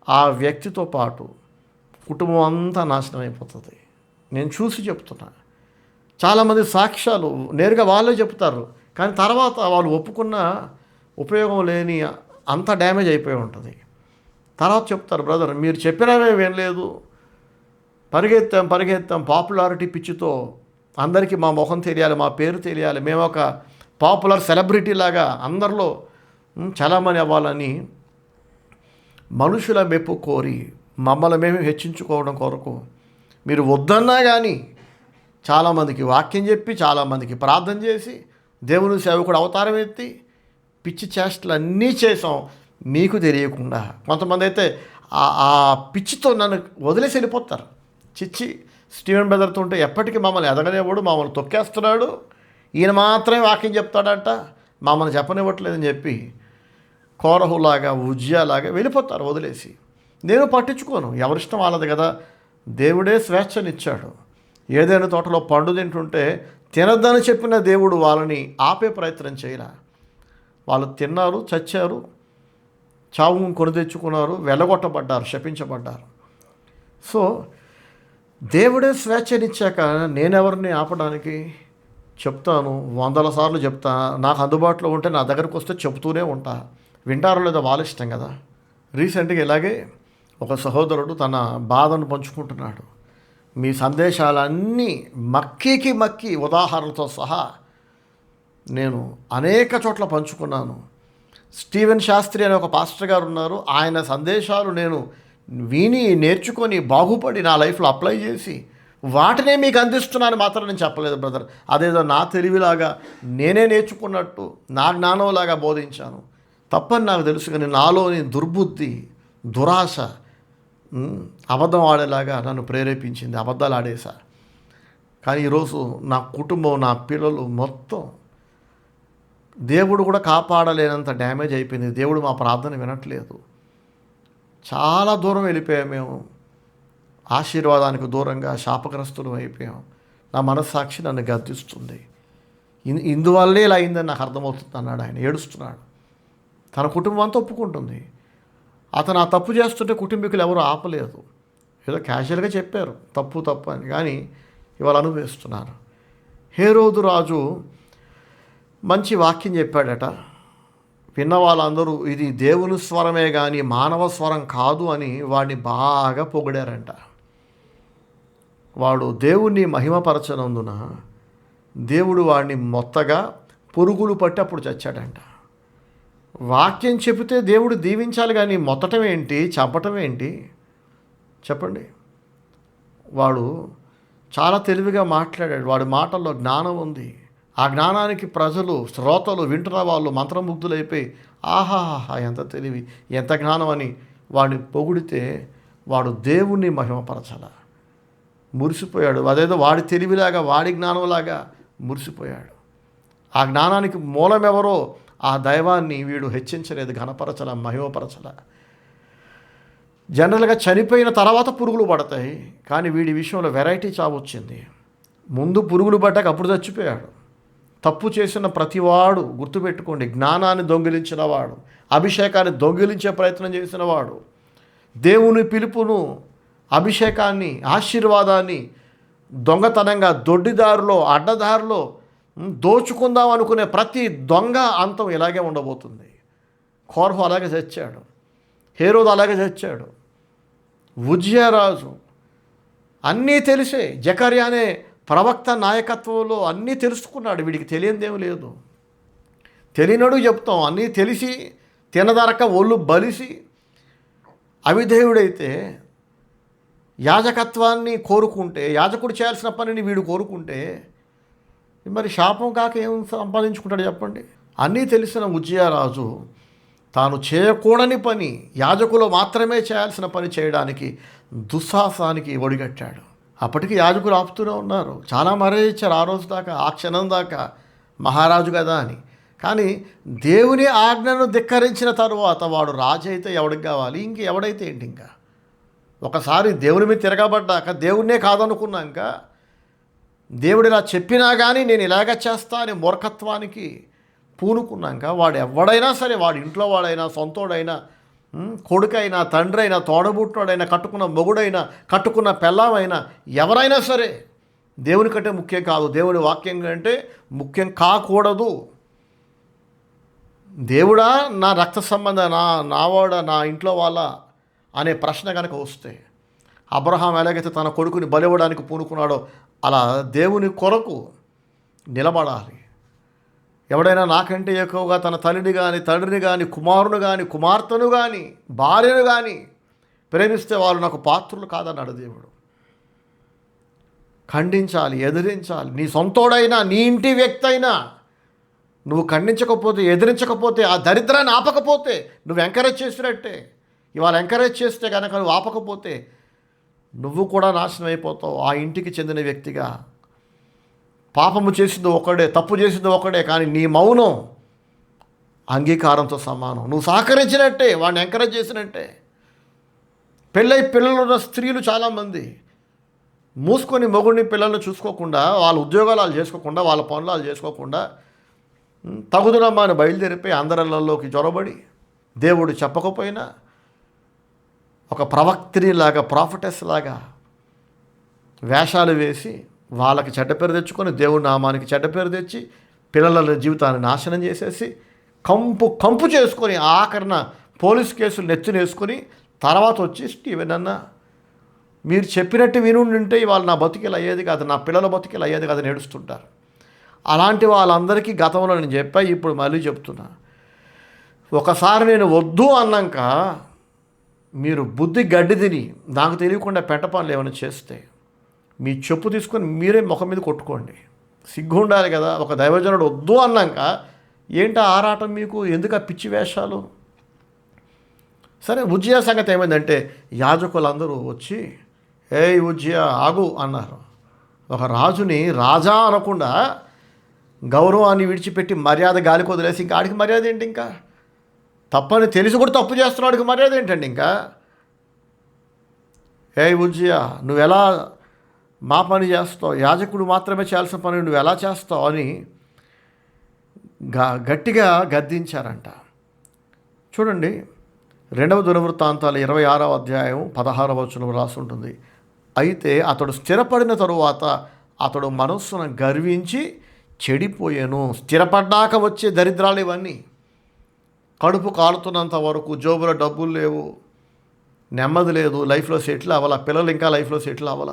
ఆ వ్యక్తితో పాటు కుటుంబం అంతా నాశనం అయిపోతుంది. నేను చూసి చెప్తున్నా. చాలామంది సాక్ష్యాలు నేరుగా వాళ్ళే చెప్తారు, కానీ తర్వాత వాళ్ళు ఒప్పుకున్న ఉపయోగం లేని అంత డ్యామేజ్ అయిపోయి ఉంటుంది. తర్వాత చెప్తారు, బ్రదర్ మీరు చెప్పినవే వినలేదు, పరిగెత్తాం పాపులారిటీ పిచ్చితో, అందరికీ మా ముఖం తెలియాలి, మా పేరు తెలియాలి, మేము ఒక పాపులర్ సెలబ్రిటీ లాగా అందరిలో చలామణి అవ్వాలని మనుషుల మెప్పు కోరి మమ్మల్ని మేము హెచ్చించుకోవడం కొరకు మీరు వద్దన్నా కానీ చాలామందికి వాక్యం చెప్పి, చాలామందికి ప్రార్థన చేసి, దేవుని సేవకుడు అవతారం ఎత్తి పిచ్చి చేష్టలు అన్నీ చేసాం మీకు తెలియకుండా. కొంతమంది అయితే ఆ పిచ్చితో నన్ను వదిలేసి వెళ్ళిపోతారు. చిచ్చి, స్టీవెన్ బ్రదర్తో ఉంటే ఎప్పటికీ మమ్మల్ని ఎదగనేవాడు, మమ్మల్ని తొక్కేస్తున్నాడు, ఈయన మాత్రమే వాక్యం చెప్తాడంట, మమ్మల్ని చెప్పనివ్వట్లేదని చెప్పి కోరహులాగా ఉజ్జాలాగా వెళ్ళిపోతారు వదిలేసి. నేను పట్టించుకోను, ఎవరిష్టం వాళ్ళది కదా. దేవుడే స్వేచ్ఛనిచ్చాడు. ఏదైనా తోటలో పండు తింటుంటే తినద్దని చెప్పిన దేవుడు వాళ్ళని ఆపే ప్రయత్నం చేయలే. వాళ్ళు తిన్నారు, చచ్చారు, చావు కొని తెచ్చుకున్నారు, వెళ్ళగొట్టబడ్డారు, శపించబడ్డారు. సో దేవుడే స్వేచ్ఛనిచ్చాక నేనెవరిని ఆపడానికి? చెప్తాను, 100 సార్లు చెప్తా. నాకు అందుబాటులో ఉంటే నా దగ్గరకు వస్తే చెప్తూనే ఉంటా. వింటారో లేదో వాళ్ళ ఇష్టం కదా. రీసెంట్గా ఇలాగే ఒక సహోదరుడు తన బాధను పంచుకుంటున్నాడు. మీ సందేశాలన్నీ మక్కి ఉదాహరణలతో సహా నేను అనేక చోట్ల పంచుకున్నాను. స్టీవెన్ శాస్త్రి అనే ఒక పాస్టర్ గారు ఉన్నారు, ఆయన సందేశాలు నేను విని నేర్చుకొని బాగుపడి నా లైఫ్లో అప్లై చేసి వాటినే మీకు అందిస్తున్నాను మాత్రం నేను చెప్పలేదు బ్రదర్. అదేదో నా తెలివిలాగా నేనే నేర్చుకున్నట్టు నా జ్ఞానంలాగా బోధించాను. తప్పని నాకు తెలుసు, కానీ నాలోని దుర్బుద్ధి, దురాశ అబద్ధం ఆడేలాగా నన్ను ప్రేరేపించింది. అబద్ధాలు ఆడేసా. కానీ ఈరోజు నా కుటుంబం, నా పిల్లలు మొత్తం దేవుడు కూడా కాపాడలేనంత డ్యామేజ్ అయిపోయింది. దేవుడు మా ప్రార్థన వినట్లేదు. చాలా దూరం వెళ్ళిపోయాం మేము. ఆశీర్వాదానికి దూరంగా శాపగ్రస్తులు అయిపోయాం. నా మనస్సాక్షి నన్ను గద్దిస్తుంది. ఇందువల్లే ఇలా అయిందని నాకు అర్థమవుతుంది అన్నాడు ఆయన. ఏడుస్తున్నాడు. తన కుటుంబం అంతా ఒప్పుకుంటుంది. అతను ఆ తప్పు చేస్తుంటే కుటుంబీకులు ఎవరు ఆపలేదు. ఏదో క్యాజువల్గా చెప్పారు తప్పు అని, కానీ ఇవాళ అనుభవిస్తున్నారు. హేరోదు రాజు మంచి వాక్యం చెప్పాడట. విన్న వాళ్ళందరూ ఇది దేవుని స్వరమే కానీ మానవ స్వరం కాదు అని వాడిని బాగా పొగిడారంట. వాడు దేవుణ్ణి మహిమపరచనందున దేవుడు వాడిని మొత్తగా పురుగులు పట్టి అప్పుడు చచ్చాడంట. వాక్యం చెబితే దేవుడు దీవించాలి, కానీ మొత్తటం ఏంటి, చంపటం ఏంటి చెప్పండి. వాడు చాలా తెలివిగా మాట్లాడాడు. వాడి మాటల్లో జ్ఞానం ఉంది. ఆ జ్ఞానానికి ప్రజలు, శ్రోతలు, వింటున్న వాళ్ళు మంత్రముగ్ధులైపోయి ఆహాహా ఎంత తెలివి, ఎంత జ్ఞానం అని వాడిని పొగిడితే వాడు దేవుణ్ణి మహిమపరచాల మురిసిపోయాడు. అదేదో వాడి తెలివిలాగా, వాడి జ్ఞానంలాగా మురిసిపోయాడు. ఆ జ్ఞానానికి మూలమెవరో ఆ దైవాన్ని వీడు హెచ్చించలేదు, ఘనపరచల, మహిమపరచల. జనరల్గా చనిపోయిన తర్వాత పురుగులు పడతాయి, కానీ వీడి విషయంలో వెరైటీ చావు వచ్చింది. ముందు పురుగులు పడ్డాక అప్పుడు చచ్చిపోయాడు. తప్పు చేసిన ప్రతివాడు గుర్తుపెట్టుకోండి, జ్ఞానాన్ని దొంగిలించిన వాడు, అభిషేకాన్ని దొంగిలించే ప్రయత్నం చేసిన వాడు, దేవుని పిలుపును, అభిషేకాన్ని, ఆశీర్వాదాన్ని దొంగతనంగా దొడ్డిదారిలో, అడ్డదారిలో దోచుకుందాం అనుకునే ప్రతి దొంగ అంతం ఇలాగే ఉండబోతుంది. కోరహు అలాగే చచ్చాడు. హేరోదు అలాగే చచ్చాడు. ఉజ్జియారాజు అన్నీ తెలిసే, జకర్యా అనే ప్రవక్త నాయకత్వంలో అన్నీ తెలుసుకున్నాడు. వీడికి తెలియనిదేమీ లేదు. తెలియనడు చెప్తాం. అన్నీ తెలిసి తినదరక ఒళ్ళు బలిసి అవిధేయుడైతే యాజకత్వాన్ని కోరుకుంటే, యాజకుడు చేయాల్సిన పనిని వీడు కోరుకుంటే మరి శాపం కాక ఏం సంపాదించుకుంటాడు చెప్పండి. అన్నీ తెలిసిన ఉజ్జియారాజు తాను చేయకూడని పని, యాజకులు మాత్రమే చేయాల్సిన పని చేయడానికి దుస్సాహసానికి ఒడిగట్టాడు. అప్పటికి యాజకులు ఆపుతూనే ఉన్నారు. చాలా మరే ఇచ్చారు ఆ రోజు దాకా, ఆ క్షణం దాకా, మహారాజు కదా అని. కానీ దేవుని ఆజ్ఞను ధిక్కరించిన తరువాత వాడు రాజు అయితే ఎవడికి కావాలి, ఎవడైతే ఏంటి ఇంకా ఒకసారి దేవుని మీద తిరగబడ్డాక దేవుడినే కాదనుకున్నాక దేవుడు ఇలా చెప్పినా కానీ నేను ఇలాగ చేస్తా అని మూర్ఖత్వానికి పూనుకున్నాక వాడు ఎవడైనా సరే, వాడి ఇంట్లో వాడైనా, సొంతోడైనా, కొడుకైనా, తండ్రి అయినా, తోడబుట్టినోడైనా, కట్టుకున్న మొగుడైనా, కట్టుకున్న పెళ్ళామైనా, ఎవరైనా సరే దేవుని కంటే ముఖ్యం కాదు, దేవుని వాక్యం కంటే ముఖ్యం కాకూడదు. దేవుడా నా రక్త సంబంధ నావాడ నా ఇంట్లో వాళ్ళ అనే ప్రశ్న కనుక వస్తే, అబ్రహాం ఎలాగైతే తన కొడుకుని బలివ్వడానికి పూనుకున్నాడో అలా దేవుని కొరకు నిలబడాలి. ఎవడైనా నాకంటే ఎక్కువగా తన తల్లిని కానీ, తండ్రిని కానీ, కుమారుని కానీ, కుమార్తెను కానీ, భార్యను కానీ ప్రేమిస్తే వాళ్ళు నాకు పాత్రులు కాదన్నాడు దేవుడు. ఖండించాలి, ఎదిరించాలి. నీ సొంతోడైనా, నీ ఇంటి వ్యక్తి అయినా నువ్వు ఖండించకపోతే, ఎదిరించకపోతే, ఆ దరిద్రాన్ని ఆపకపోతే నువ్వు ఎంకరేజ్ చేసినట్టే. ఇవాళ ఎంకరేజ్ చేస్తే కనుక నువ్వు ఆపకపోతే నువ్వు కూడా నాశనం అయిపోతావు. ఆ ఇంటికి చెందిన వ్యక్తిగా పాపము చేసింది ఒకడే, తప్పు చేసింది ఒకడే, కానీ నీ మౌనం అంగీకారంతో సమానం. నువ్వు సహకరించినట్టే, వాడిని ఎంకరేజ్ చేసినట్టే. పెళ్ళై పిల్లలున్న స్త్రీలు చాలామంది మూసుకొని మొగుడిని పిల్లల్ని చూసుకోకుండా, వాళ్ళ ఉద్యోగాలు వాళ్ళు చేసుకోకుండా, వాళ్ళ పనులు వాళ్ళు చేసుకోకుండా తగుదనమ్మా అని బయలుదేరిపోయి అందరిలోకి జొరబడి దేవుడు చెప్పకపోయినా ఒక ప్రవక్త్రిలాగా, ప్రాఫిటెస్ లాగా వేషాలు వేసి వాళ్ళకి చెడ్డ పేరు తెచ్చుకొని, దేవుడి నామానికి చెడ్డ పేరు తెచ్చి పిల్లల జీవితాన్ని నాశనం చేసేసి కంపు చేసుకొని ఆఖరణ పోలీస్ కేసులు నెత్తినేసుకొని తర్వాత వచ్చి స్టీవెన్ అన్న మీరు చెప్పినట్టు వినుంటే ఇవాళ నా బతికిలు అయ్యేది కాదు, నా పిల్లల బతికిలు అయ్యేది కాదు అని ఏడుస్తుంటారు. అలాంటి వాళ్ళందరికీ గతంలో నేను చెప్పా, ఇప్పుడు మళ్ళీ చెప్తున్నా. ఒకసారి నేను వద్దు అన్నాక మీరు బుద్ధి గడ్డి తిని నాకు తెలియకుండా పెట్ట పనులు ఏమైనా చేస్తే మీ చెప్పు తీసుకొని మీరే ముఖం మీద కొట్టుకోండి. సిగ్గు ఉండాలి కదా. ఒక దైవజనుడు వద్దు అన్నాక ఏంటి ఆరాటం మీకు? ఎందుకు ఆ పిచ్చి వేషాలు? సరే, ఉజ్జియా సంగతి ఏమైందంటే యాజకులందరూ వచ్చి ఏయ్ ఉజ్జియా ఆగు అన్నారు. ఒక రాజుని రాజా అనకుండా గౌరవాన్ని విడిచిపెట్టి మర్యాద గాలికి వదిలేసి ఇంకా ఆడికి మర్యాద ఏంటి? ఇంకా తప్పని తెలిసి కూడా తప్పు చేస్తున్నాడికి మర్యాద ఏంటండి? ఇంకా ఏయ్ ఉజ్జియా నువ్వు ఎలా మా పని చేస్తావు? యాజకుడు మాత్రమే చేయాల్సిన పని నువ్వు ఎలా చేస్తావు అని గట్టిగా గద్దించారంట. చూడండి, 2వ దినవృత్తాంతాలు 26వ అధ్యాయం 16వ వచనం రాసి ఉంటుంది. అయితే అతడు స్థిరపడిన తరువాత అతడు మనస్సును గర్వించి చెడిపోయాను. స్థిరపడ్డాక వచ్చే దరిద్రాలు ఇవన్నీ. కడుపు కాలుతున్నంత వరకు జోబులో డబ్బులు లేవు, నెమ్మది లేదు, లైఫ్లో సెటిల్ అవ్వాల, పిల్లలు ఇంకా లైఫ్లో సెటిల్ అవ్వాల,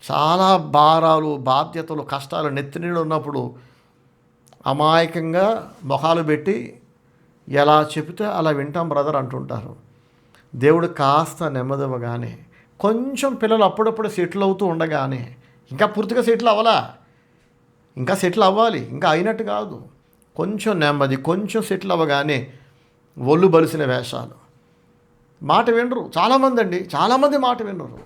చాలా భారాలు, బాధ్యతలు, కష్టాలు నెత్తినీళ్ళు ఉన్నప్పుడు అమాయకంగా మొహాలు పెట్టి ఎలా చెబితే అలా వింటాం బ్రదర్ అంటుంటారు. దేవుడు కాస్త నెమ్మదివ్వగానే, కొంచెం పిల్లలు అప్పుడప్పుడు సెటిల్ అవుతూ ఉండగానే, ఇంకా పూర్తిగా సెటిల్ అవ్వాలా, ఇంకా సెటిల్ అవ్వాలి, ఇంకా అయినట్టు కాదు, కొంచెం నెమ్మది, కొంచెం సెటిల్ అవ్వగానే ఒళ్ళు బలిసిన వేషాలు, మాట వినరు. చాలామంది మాట వినరు.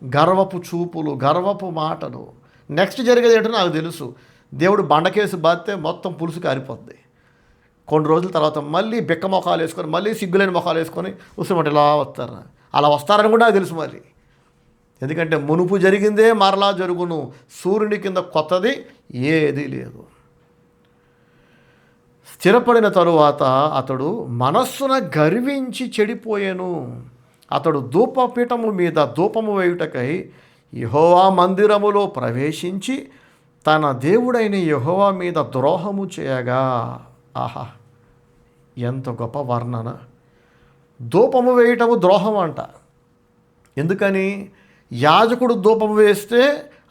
గర్వపు చూపులు, గర్వపు మాటలు. నెక్స్ట్ జరిగేది ఏంటో నాకు తెలుసు. దేవుడు బండకేసి బాధితే మొత్తం పులుసు కారిపోద్ది. కొన్ని రోజుల తర్వాత మళ్ళీ బిక్క మొఖాలు వేసుకొని, మళ్ళీ సిగ్గులేని మొఖాలు వేసుకొని ఉసిమంటే ఇలా వస్తారు. అలా వస్తారని కూడా నాకు తెలుసు మరి. ఎందుకంటే మునుపు జరిగిందే మరలా జరుగును, సూర్యుని కింద కొత్తది ఏదీ లేదు. స్థిరపడిన తరువాత అతడు మనస్సున గర్వించి చెడిపోయాను. అతడు ధూపపీఠము మీద ధూపము వేయుటకై యెహోవా మందిరములో ప్రవేశించి తన దేవుడైన యెహోవా మీద ద్రోహము చేయగా. ఆహా, ఎంత గొప్ప వర్ణన! ధూపము వేయటము ద్రోహం అంట. ఎందుకని? యాజకుడు ధూపము వేస్తే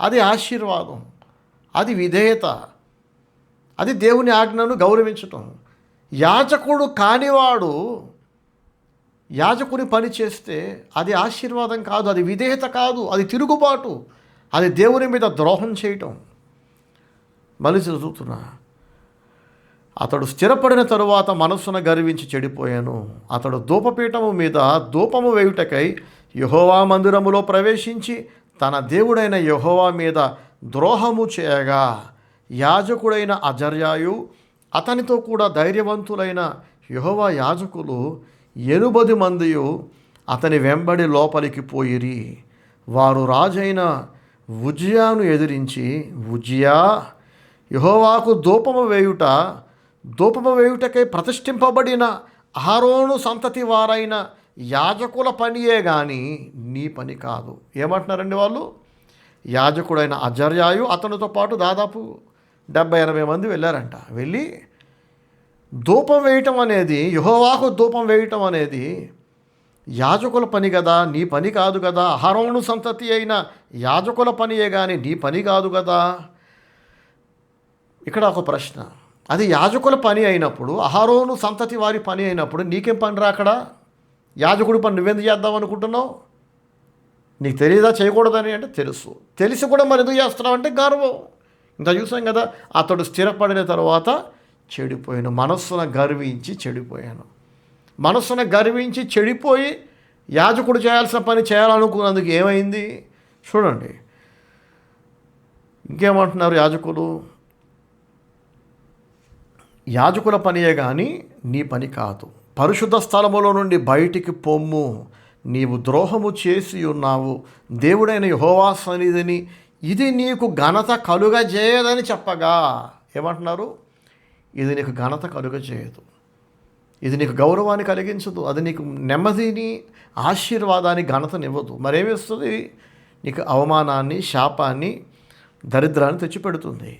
అది ఆశీర్వాదం, అది విధేయత, అది దేవుని ఆజ్ఞను గౌరవించటం. యాజకుడు కానివాడు యాజకుని పని చేస్తే అది ఆశీర్వాదం కాదు, అది విధేయత కాదు, అది తిరుగుబాటు, అది దేవుని మీద ద్రోహం చేయటం. మళ్ళీ చదువుతున్నా. అతడు స్థిరపడిన తరువాత మనస్సున గర్వించి చెడిపోయాను. అతడు ధూపపీఠము మీద ధూపము వేయుటకై యెహోవా మందిరములో ప్రవేశించి తన దేవుడైన యెహోవా మీద ద్రోహము చేయగా, యాజకుడైన అజర్యాయు అతనితో కూడా ధైర్యవంతులైన యెహోవా యాజకులు 80 మందియు అతని వెంబడి లోపలికి పోయిరి. వారు రాజైన ఉజ్జియాను ఎదిరించి, ఉజ్జియా, యెహోవాకు ధూపము వేయుటకై ప్రతిష్ఠింపబడిన అహరోను సంతతి వారైన యాజకుల పనియే గాని నీ పని కాదు. ఏమంటున్నారండి వాళ్ళు? యాజకుడైన అజర్యాయు అతనితో పాటు దాదాపు 70-80 మంది వెళ్ళారంట. వెళ్ళి ధూపం వేయటం అనేది, యెహోవాకు ధూపం వేయటం అనేది యాజకుల పని కదా, నీ పని కాదు కదా. అహరోను సంతతి అయిన యాజకుల పనియే కానీ నీ పని కాదు కదా. ఇక్కడ ఒక ప్రశ్న, అది యాజకుల పని అయినప్పుడు, అహరోను సంతతి వారి పని అయినప్పుడు నీకేం పని రా అక్కడ? యాజకుడి పని నువ్వెందుకు చేద్దాం అనుకుంటున్నావు? నీకు తెలియదా చేయకూడదని? అంటే తెలిసి కూడా మరి ఎందుకు చేస్తున్నావు అంటే గర్వం. ఇంకా చూసాం కదా, అతడు స్థిరపడిన తర్వాత చెడిపోయాను, మనస్సున గర్వించి చెడిపోయి యాజకుడు చేయాల్సిన పని చేయాలనుకున్నందుకు ఏమైంది చూడండి. ఇంకేమంటున్నారు యాజకులు? యాజకుల పనియే కానీ నీ పని కాదు. పరిశుద్ధ స్థలములో నుండి బయటికి పొమ్ము, నీవు ద్రోహము చేసి ఉన్నావు. దేవుడైన యెహోవా సన్నిధిని ఇది నీకు ఘనత కలుగజేయదని చెప్పగా, ఏమంటున్నారు? ఇది నీకు ఘనత కలుగజేయదు, ఇది నీకు గౌరవాన్ని కలిగించదు, అది నీకు నెమ్మదిని, ఆశీర్వాదాన్ని, ఘనతనివ్వదు. మరేమిస్తుంది? నీకు అవమానాన్ని, శాపాన్ని, దరిద్రాన్ని తెచ్చిపెడుతుంది.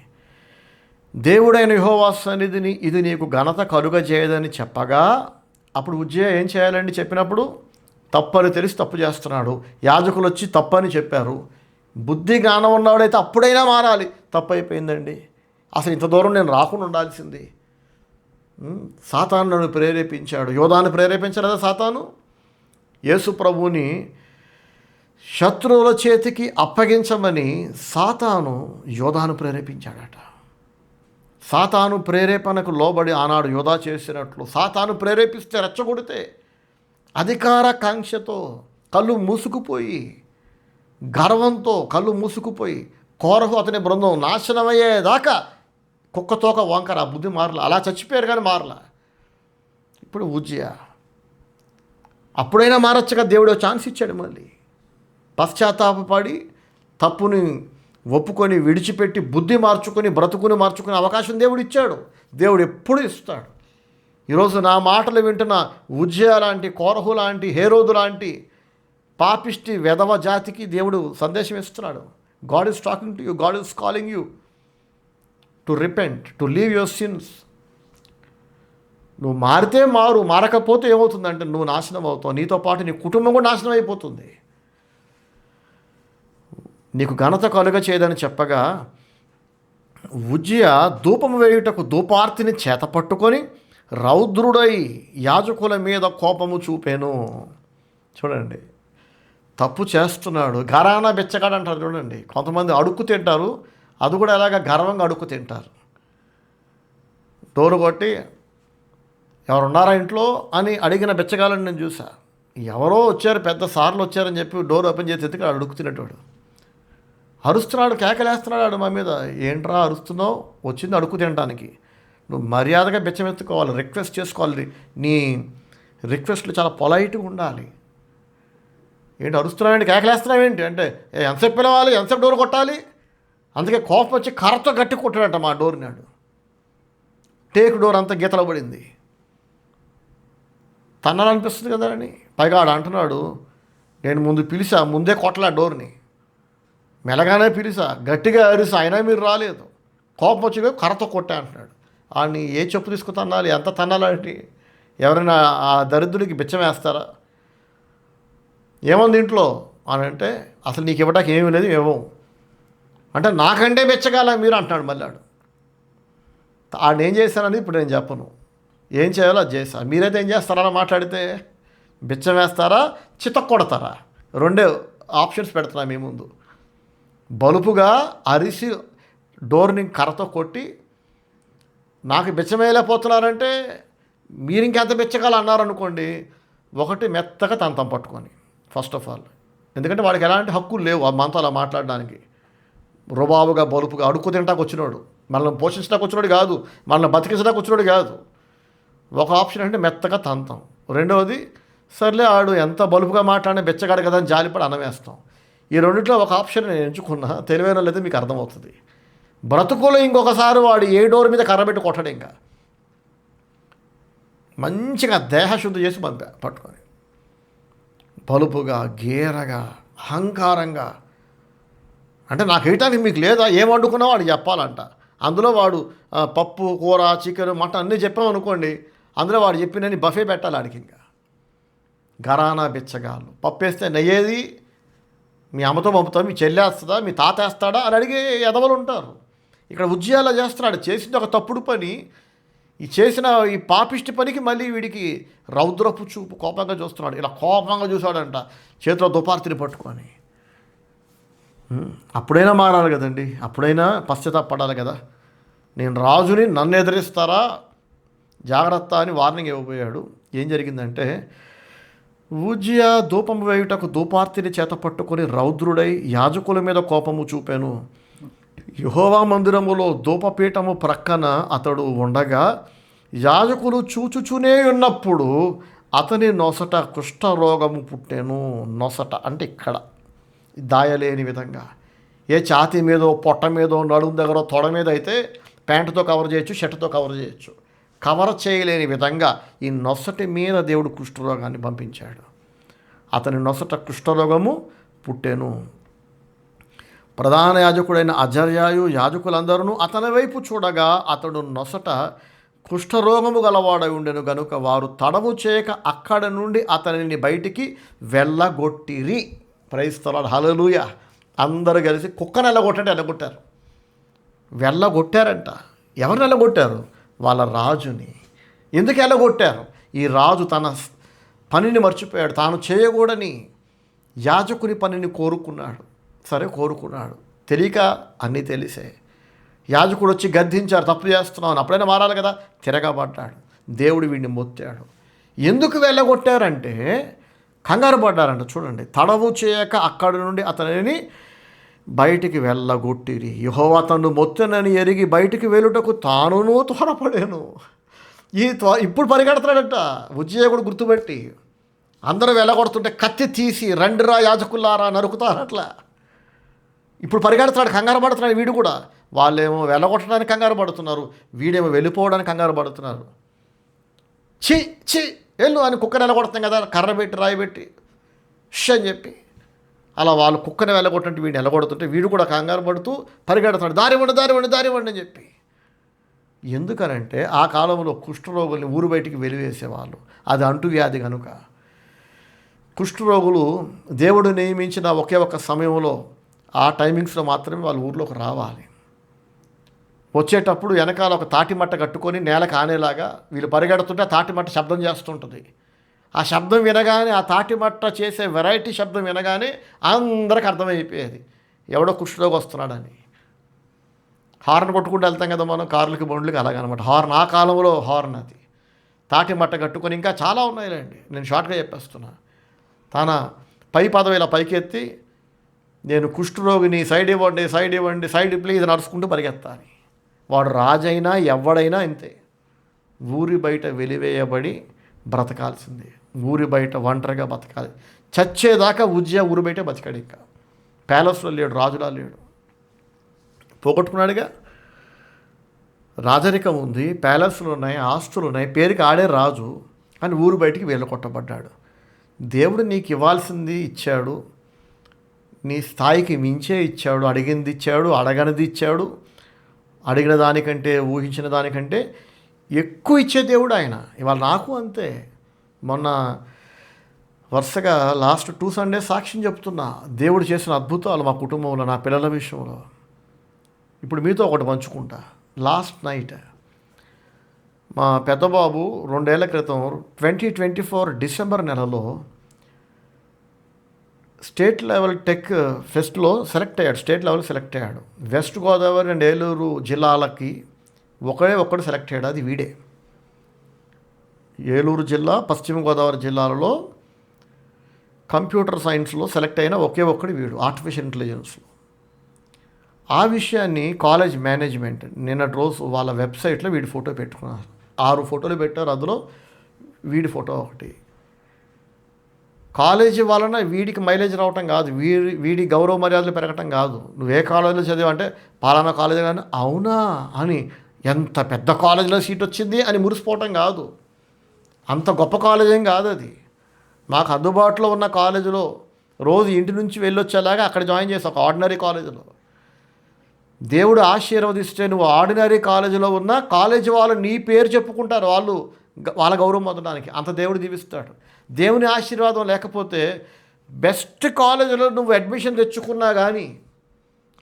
దేవుడైన యెహోవా సన్నిధిని ఇది నీకు ఘనత కలుగజేయదని చెప్పగా, అప్పుడు ఉజ్జియా ఏం చేయాలండి? చెప్పినప్పుడు తప్పని తెలిసి తప్పు చేస్తున్నాడు. యాజకులు వచ్చి తప్పని చెప్పారు. బుద్ధి జ్ఞానం ఉన్నవాడైతే అప్పుడైనా మారాలి. తప్పు అయిపోయిందండి, అసలు ఇంత దూరం నేను రాకుండా ఉండాల్సింది. సాతాను నన్ను ప్రేరేపించాడు. యోధాను ప్రేరేపించలేదా సాతాను? యేసు ప్రభువుని శత్రువుల చేతికి అప్పగించమని సాతాను యోధాను ప్రేరేపించాడట. సాతాను ప్రేరేపణకు లోబడి ఆనాడు యోధా చేసినట్లు సాతాను ప్రేరేపిస్తే, రెచ్చగొడితే, అధికార కాంక్షతో కళ్ళు మూసుకుపోయి, గర్వంతో కళ్ళు మూసుకుపోయి, కోరహు అతని బృందం నాశనమయ్యేదాకా కుక్కతోక వంకర, బుద్ధి మారల, అలా చచ్చిపోయారు కానీ మారల. ఇప్పుడు ఉజ్జియా అప్పుడైనా మారచ్చుగా, దేవుడు ఛాన్స్ ఇచ్చాడు. మళ్ళీ పశ్చాత్తాపడి తప్పుని ఒప్పుకొని విడిచిపెట్టి బుద్ధి మార్చుకొని బ్రతుకుని మార్చుకునే అవకాశం దేవుడు ఇచ్చాడు. దేవుడు ఎప్పుడు ఇస్తాడు. ఈరోజు నా మాటలు వింటున్న ఉజ్జియా లాంటి, కోరహు లాంటి, హేరోదు లాంటి పాపిష్టి వెధవ జాతికి దేవుడు సందేశం ఇస్తున్నాడు. God is talking to you, God is calling you to repent, to leave your sins. నువ్వు మారితే మారకపోతే ఏమవుతుందంటే నువ్వు నాశనం అవుతావు, నీతో పాటు నీ కుటుంబం కూడా నాశనం అయిపోతుంది. నీకు ఘనత కలుగ చేయదని చెప్పగా, ఉజ్జియా ధూపం వేయుటకు ధూపార్తిని చేత పట్టుకొని రౌద్రుడై యాజకుల మీద కోపము చూపాను. చూడండి, తప్పు చేస్తున్నాడు. గరానా బిచ్చగాడు అంటారు చూడండి. కొంతమంది అడుక్కు తింటారు, అది కూడా ఎలాగ గర్వంగా అడుక్కు తింటారు. డోరు కొట్టి ఎవరున్నారా ఇంట్లో అని అడిగిన బిచ్చగాళ్ళని నేను చూసా. ఎవరో వచ్చారు, పెద్ద సార్లు వచ్చారని చెప్పి డోర్ ఓపెన్ చేసి ఎత్తుకు అడుక్కుతున్నట్టు అరుస్తున్నాడు, కేకలేస్తున్నాడు మా మీద. ఏంట్రా అరుస్తున్నావు? వచ్చింది అడుక్కు తినడానికి. నువ్వు మర్యాదగా బిచ్చమెత్తుకోవాలి, రిక్వెస్ట్ చేసుకోవాలి. నీ రిక్వెస్ట్లు చాలా పొలైట్గా ఉండాలి. ఏంటి అరుస్తున్నావేంటి, కేకలేస్తున్నావేంటి అంటే, ఎంతసేపు పిలవాలి, ఎంతసేపు డోర్ కొట్టాలి? అందుకే కోపం వచ్చి కర్రతో గట్టి కొట్టాడంట మా డోర్ నాడు. టేక్ డోర్ అంతా గీతలో పడింది. తన్నాలనిపిస్తుంది కదా అని. పైగా ఆడు అంటున్నాడు, నేను ముందే కొట్టలే డోర్ని, మెలగానే పిలిచా, గట్టిగా అరిసా, అయినా మీరు రాలేదు. కోపం వచ్చి కర్రతో కొట్టా అంటున్నాడు. ఆడిని ఏ చెప్పు తీసుకు తన్నాలి, ఎంత తన్నాలంటే? ఎవరైనా ఆ దరిద్రుడికి బిచ్చం వేస్తారా? ఏముంది ఇంట్లో అని అంటే, అసలు నీకు ఇవ్వటానికి ఏమీ లేదు, ఇవ్వం అంటే, నాకంటే బిచ్చగాల మీరు అంటున్నాడు. మళ్ళీ ఆడు ఏం చేశానని ఇప్పుడు నేను చెప్పను, ఏం చేయాలో అది చేస్తాను. మీరైతే ఏం చేస్తారా మాట్లాడితే? బిచ్చం వేస్తారా, చితక్ కొడతారా? రెండే ఆప్షన్స్ పెడుతున్నా మీ ముందు. బలుపుగా అరిసి డోర్ని కర్రతో కొట్టి నాకు బిచ్చమేయలేకపోతున్నారంటే, మీరు ఇంకెంత బిచ్చగాలు అన్నారనుకోండి, ఒకటి మెత్తగా తంతం పట్టుకొని ఫస్ట్ ఆఫ్ ఆల్. ఎందుకంటే వాడికి ఎలాంటి హక్కులు లేవు ఆ మనతో అలా మాట్లాడడానికి. రుబాబుగా బలుపుగా అడుక్కు తింటాకు వచ్చినోడు, మనల్ని పోషించడానికి వచ్చినోడు కాదు, మనల్ని బతికించడానికి వచ్చినోడు కాదు. ఒక ఆప్షన్ అంటే మెత్తగా తంతం. రెండవది సర్లే ఆడు ఎంత బలుపుగా మాట్లాడినా బెచ్చగాడు కదా అని జాలిపడి అనవేస్తాం. ఈ రెండిట్లో ఒక ఆప్షన్ నేను ఎంచుకున్నా, తెలివైన వాళ్ళైతే మీకు అర్థమవుతుంది. బ్రతుకులో ఇంకొకసారి వాడు ఏ డోర్ మీద కర్రబెట్టి కొట్టడు. ఇంకా మంచిగా దేహశుద్ధి చేసి పట్టుకొని పలుపుగా, గేరగా, అహంకారంగా, అంటే నాకు వేయటానికి మీకు లేదా, ఏం వండుకున్నా వాడు చెప్పాలంట. అందులో వాడు పప్పు, కూర, చికెన్, మటన్ అన్నీ చెప్పామనుకోండి, అందులో వాడు చెప్పినని బఫే పెట్టాలి ఆడికి. ఇంకా గరానా బిచ్చగాళ్ళు. పప్పు వేస్తే నెయ్యేది మీ అమ్మతో పంపుతా, మీ చెల్లేస్తుందా, మీ తాత వేస్తాడా అని అడిగే ఎదవలు ఉంటారు. ఇక్కడ ఉద్యోగాలు చేస్తున్నాడు, చేసింది ఒక తప్పుడు పని. ఈ చేసిన ఈ పాపిష్టి పనికి మళ్ళీ వీడికి రౌద్రపు చూపు, కోపంగా చూస్తున్నాడు. ఇలా కోపంగా చూశాడంట చేతిలో దుపార్తిని పట్టుకొని. అప్పుడైనా మారాలి కదండి, అప్పుడైనా పశ్చాత్తాపడాలి కదా. నేను రాజుని, నన్ను ఎదిరిస్తారా, జాగ్రత్త అని వార్నింగ్ ఇవ్వబోయాడు. ఏం జరిగిందంటే, ఉజ్జియా ధూపము వేయుటకు ధూపార్తిని చేత పట్టుకొని రౌద్రుడై యాజకుల మీద కోపము చూపాను. యెహోవా మందిరములో ధూపపీఠము ప్రక్కన అతడు ఉండగా యాజకులు చూచుచునే ఉన్నప్పుడు అతని నొసట కుష్ఠరోగము పుట్టెను. నొసట అంటే ఇక్కడ దాయలేని విధంగా, ఏ ఛాతీ మీదో, పొట్ట మీదో, నడుము దగ్గర, తొడ మీద అయితే ప్యాంటుతో కవర్ చేయొచ్చు, షర్టుతో కవర్ చేయొచ్చు. కవర్ చేయలేని విధంగా ఈ నొసటి మీద దేవుడు కుష్ఠరోగాన్ని పంపించాడు. అతని నొసట కుష్ఠరోగము పుట్టెను. ప్రధాన యాజకుడైన అజర్యాయు యాజకులందరూ అతని వైపు చూడగా అతడు నొసట కుష్ఠరోగము గలవాడై ఉండెను గనుక వారు తడవు చేయక అక్కడ నుండి అతనిని బయటికి వెళ్ళగొట్టిరి. ప్రైస్తలాడు, హల్లెలూయా. అందరూ కలిసి కుక్కను వెళ్ళగొట్టారు. వెళ్ళగొట్టారంట. ఎవరిని వెళ్ళగొట్టారు? వాళ్ళ రాజుని. ఎందుకు వెళ్ళగొట్టారు? ఈ రాజు తన పనిని మర్చిపోయాడు. తాను చేయకూడని యాజకుని పనిని కోరుకున్నాడు. సరే, కోరుకున్నాడు, తెలియక అన్నీ తెలిసే. యాజకుడు వచ్చి గద్దించారు, తప్పు చేస్తున్నావు, అప్పుడైనా మారాలి కదా. తిరగబడ్డాడు. దేవుడు వీడిని మొత్తాడు. ఎందుకు వెళ్ళగొట్టారంటే కంగారు పడ్డారంట. చూడండి, తడవు చేయక అక్కడి నుండి అతనిని బయటికి వెళ్ళగొట్టిరి. యెహోవా తన్ను మొత్తనని ఎరిగి బయటికి వెళ్ళుటకు తానును త్వరపడాను. ఇప్పుడు పరిగెడతాడట ఉజ్జియా గుర్తుపెట్టి. అందరూ వెళ్ళగొడుతుంటే కత్తి తీసి రండిరా యాజకులారా నరుకుతారట్లా. ఇప్పుడు పరిగెడతాడు, కంగారు పడుతున్నాడు వీడు కూడా. వాళ్ళేమో వెళ్ళగొట్టడానికి కంగారు పడుతున్నారు, వీడేమో వెళ్ళిపోవడానికి కంగారు పడుతున్నారు. చి వెళ్ళు అని కుక్కని వెళ్ళగొడుతున్నాం కదా, కర్ర పెట్టి, రాయి పెట్టి, అని చెప్పి. అలా వాళ్ళు కుక్కని వెళ్ళగొట్టుంటే వీడిని వెళ్ళగొడుతుంటే వీడు కూడా కంగారు పడుతూ పరిగెడుతున్నాడు, దారి ఇవ్వండి అని చెప్పి. ఎందుకనంటే ఆ కాలంలో కుష్ఠరోగుల్ని ఊరు బయటికి వెలివేసేవాళ్ళు. అది అంటువ్యాధి కనుక. కుష్ఠరోగులు దేవుడు నియమించిన ఒకే ఒక సమయంలో, ఆ టైమింగ్స్లో మాత్రమే వాళ్ళు ఊర్లోకి రావాలి. వచ్చేటప్పుడు వెనకాల ఒక తాటిమట్ట కట్టుకొని నేలకు ఆనేలాగా వీళ్ళు పరిగెడుతుంటే ఆ తాటిమట్ట శబ్దం చేస్తుంటుంది. ఆ శబ్దం వినగానే, ఆ తాటిమట్ట చేసే వెరైటీ శబ్దం వినగానే అందరికి అర్థమైపోయేది ఎవడో కుష్ఠరోగి వస్తున్నాడని. హార్న్ కొట్టుకుంటూ వెళ్తాం కదా మనం, కార్లకి, బండ్లకి, అలాగనమాట హార్న్. ఆ కాలంలో హార్న్ అది. తాటిమట్ట కట్టుకొని ఇంకా చాలా ఉన్నాయిలేండి, నేను షార్ట్గా చెప్పేస్తున్నా. తన పై పదవి ఇలా పైకెత్తి, నేను కుష్ఠరోగిని, సైడ్ ఇవ్వండి, సైడ్ ప్లీజ్ నడుచుకుంటూ పరిగెత్తాలి. వాడు రాజైనా ఎవడైనా అంతే. ఊరి బయట వెలివేయబడి బ్రతకాల్సిందే. ఊరి బయట ఒంటరిగా బతకాలి. చచ్చేదాకా ఉజ్జియా ఊరి బయట బతికాడు. ఇంకా ప్యాలెస్లో లేడు, రాజులా లేడు. పోగొట్టుకున్నాడుగా. రాజరికం ఉంది, ప్యాలెస్లు ఉన్నాయి, ఆస్తులు ఉన్నాయి, పేరుకి ఆడే రాజు, కానీ ఊరు బయటికి వెళ్ళగొట్టబడ్డాడు. దేవుడు నీకు ఇవ్వాల్సింది ఇచ్చాడు, నీ స్థాయికి మించే ఇచ్చాడు. అడిగింది ఇచ్చాడు, అడగనిది ఇచ్చాడు. అడిగిన దానికంటే, ఊహించిన దానికంటే ఎక్కువ ఇచ్చే దేవుడు ఆయన. ఇవాళ నాకు అంతే. మొన్న వరుసగా లాస్ట్ 2 Sundays సాక్ష్యం చెప్తున్నా, దేవుడు చేసిన అద్భుతాలు మా కుటుంబంలో, నా పిల్లల విషయంలో. ఇప్పుడు మీతో ఒకటి పంచుకుంటా. లాస్ట్ నైట్ మా పెద్దబాబు 2 ఏళ్ల క్రితం 2024 డిసెంబర్ నెలలో స్టేట్ లెవెల్ టెక్ ఫెస్ట్లో సెలెక్ట్ అయ్యాడు. స్టేట్ లెవెల్ సెలెక్ట్ అయ్యాడు. వెస్ట్ గోదావరి అండ్ ఏలూరు జిల్లాలకి ఒక్కడు సెలెక్ట్ అయ్యాడు. అది వీడే. ఏలూరు జిల్లా, పశ్చిమ గోదావరి జిల్లాలలో కంప్యూటర్ సైన్స్లో సెలెక్ట్ అయిన ఒక్కడు వీడు, ఆర్టిఫిషియల్ ఇంటెలిజెన్స్లో. ఆ విషయాన్ని కాలేజ్ మేనేజ్మెంట్ నిన్నటి రోజు వాళ్ళ వెబ్సైట్లో వీడి ఫోటో పెట్టుకున్నారు. 6 ఫోటోలు పెట్టారు, అందులో వీడి ఫోటో ఒకటి. కాలేజీ వలన వీడికి మైలేజ్ రావటం కాదు, వీడి గౌరవ మర్యాదలు పెరగటం కాదు. నువ్వు ఏ కాలేజీలో చదివంటే పలానా కాలేజీ కానీ అవునా అని ఎంత పెద్ద కాలేజీలో సీట్ వచ్చింది అని మురిసిపోవటం కాదు. అంత గొప్ప కాలేజ్ ఏం కాదు అది. మాకు అందుబాటులో ఉన్న కాలేజీలో రోజు ఇంటి నుంచి వెళ్ళొచ్చేలాగా అక్కడ జాయిన్ చేసి ఒక ఆర్డినరీ కాలేజీలో. దేవుడు ఆశీర్వదిస్తే నువ్వు ఆర్డినరీ కాలేజీలో ఉన్న కాలేజీ వాళ్ళు నీ పేరు చెప్పుకుంటారు, వాళ్ళ గౌరవం పొందడానికి. అంత దేవుడు దీవిస్తాడు. దేవుని ఆశీర్వాదం లేకపోతే బెస్ట్ కాలేజీలో నువ్వు అడ్మిషన్ తెచ్చుకున్నా కానీ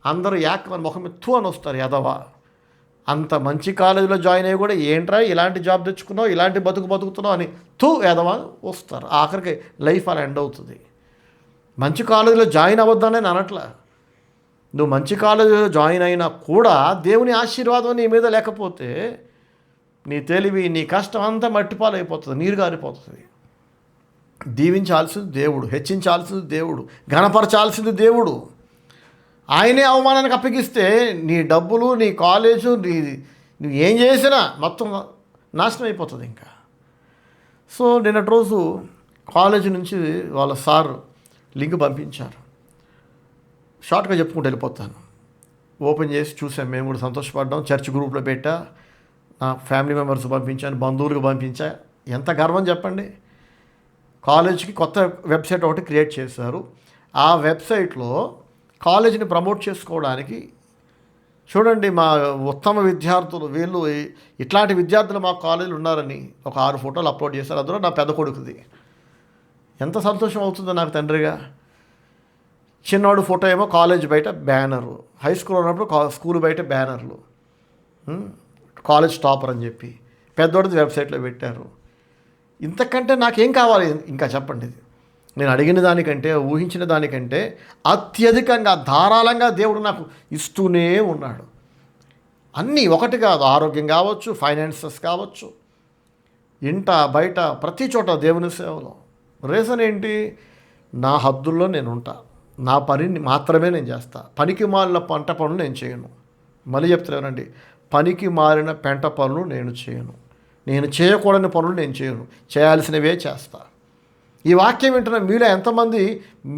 అందరూ యాకమని ముఖం ఎత్తు అని వస్తారు, ఎదవా. అంత మంచి కాలేజీలో జాయిన్ అయ్యి కూడా ఏంట్రా ఇలాంటి జాబ్ తెచ్చుకున్నావు, ఇలాంటి బతుకుతున్నావు అని ఎదవా వస్తారు. ఆఖరికి లైఫ్ అలా ఎండ్ అవుతుంది. మంచి కాలేజీలో జాయిన్ అవ్వద్దని నేను అనట్లా. నువ్వు మంచి కాలేజీలో జాయిన్ అయినా కూడా దేవుని ఆశీర్వాదం నీ మీద లేకపోతే నీ తెలివి, నీ కష్టం అంతా మట్టిపాలైపోతుంది, నీరు గారిపోతుంది. దీవించాల్సింది దేవుడు, హెచ్చించాల్సింది దేవుడు, ఘనపరచాల్సింది దేవుడు. ఆయనే అవమానానికి అప్పగిస్తే నీ డబ్బులు, నీ కాలేజు, నువ్వు ఏం చేసినా మొత్తం నాశనం అయిపోతుంది ఇంకా. సో నిన్నటి రోజు కాలేజీ నుంచి వాళ్ళ సార్ లింక్ పంపించారు. షార్ట్గా చెప్పుకుంటూ వెళ్ళిపోతాను. ఓపెన్ చేసి చూసాం, మేము కూడా సంతోషపడ్డాం. చర్చ్ గ్రూప్లో పెట్టా, నా ఫ్యామిలీ మెంబర్స్ పంపించాను, బంధువులకు పంపించా. ఎంత గర్వం చెప్పండి. కాలేజీకి కొత్త వెబ్సైట్ ఒకటి క్రియేట్ చేశారు. ఆ వెబ్సైట్లో కాలేజీని ప్రమోట్ చేసుకోవడానికి చూడండి, మా ఉత్తమ విద్యార్థులు వీళ్ళు, ఇట్లాంటి విద్యార్థులు మా కాలేజీలు ఉన్నారని ఒక 6 ఫోటోలు అప్లోడ్ చేశారు. అందులో నా పెద్ద కొడుకుది. ఎంత సంతోషం అవుతుందో నాకు తండ్రిగా. చిన్నవాడు ఫోటో ఏమో కాలేజ్ బయట బ్యానరు, హై స్కూల్ ఉన్నప్పుడు స్కూల్ బయట బ్యానర్లు, కాలేజ్ టాపర్ అని చెప్పి పెద్దోడిది వెబ్సైట్లో పెట్టారు. ఇంతకంటే నాకేం కావాలి ఇంకా చెప్పండి. నేను అడిగిన దానికంటే, ఊహించిన దానికంటే అత్యధికంగా, ధారాళంగా దేవుడు నాకు ఇస్తూనే ఉన్నాడు. అన్నీ ఒకటి కాదు, ఆరోగ్యం కావచ్చు, ఫైనాన్సెస్ కావచ్చు, ఇంట బయట ప్రతి చోట దేవుని సేవలో. రీజన్ ఏంటి? నా హద్దుల్లో నేను ఉంటా, నా పనిని మాత్రమే నేను చేస్తా. పనికి మాలిన పంట పనులు నేను చేయను. మళ్ళీ చెప్తున్నానండి, పనికి మారిన పెంట పనులు నేను చేయను. నేను చేయకూడని పనులు నేను చేయను, చేయాల్సినవే చేస్తా. ఈ వాక్యం వింటున్న మీలో ఎంతమంది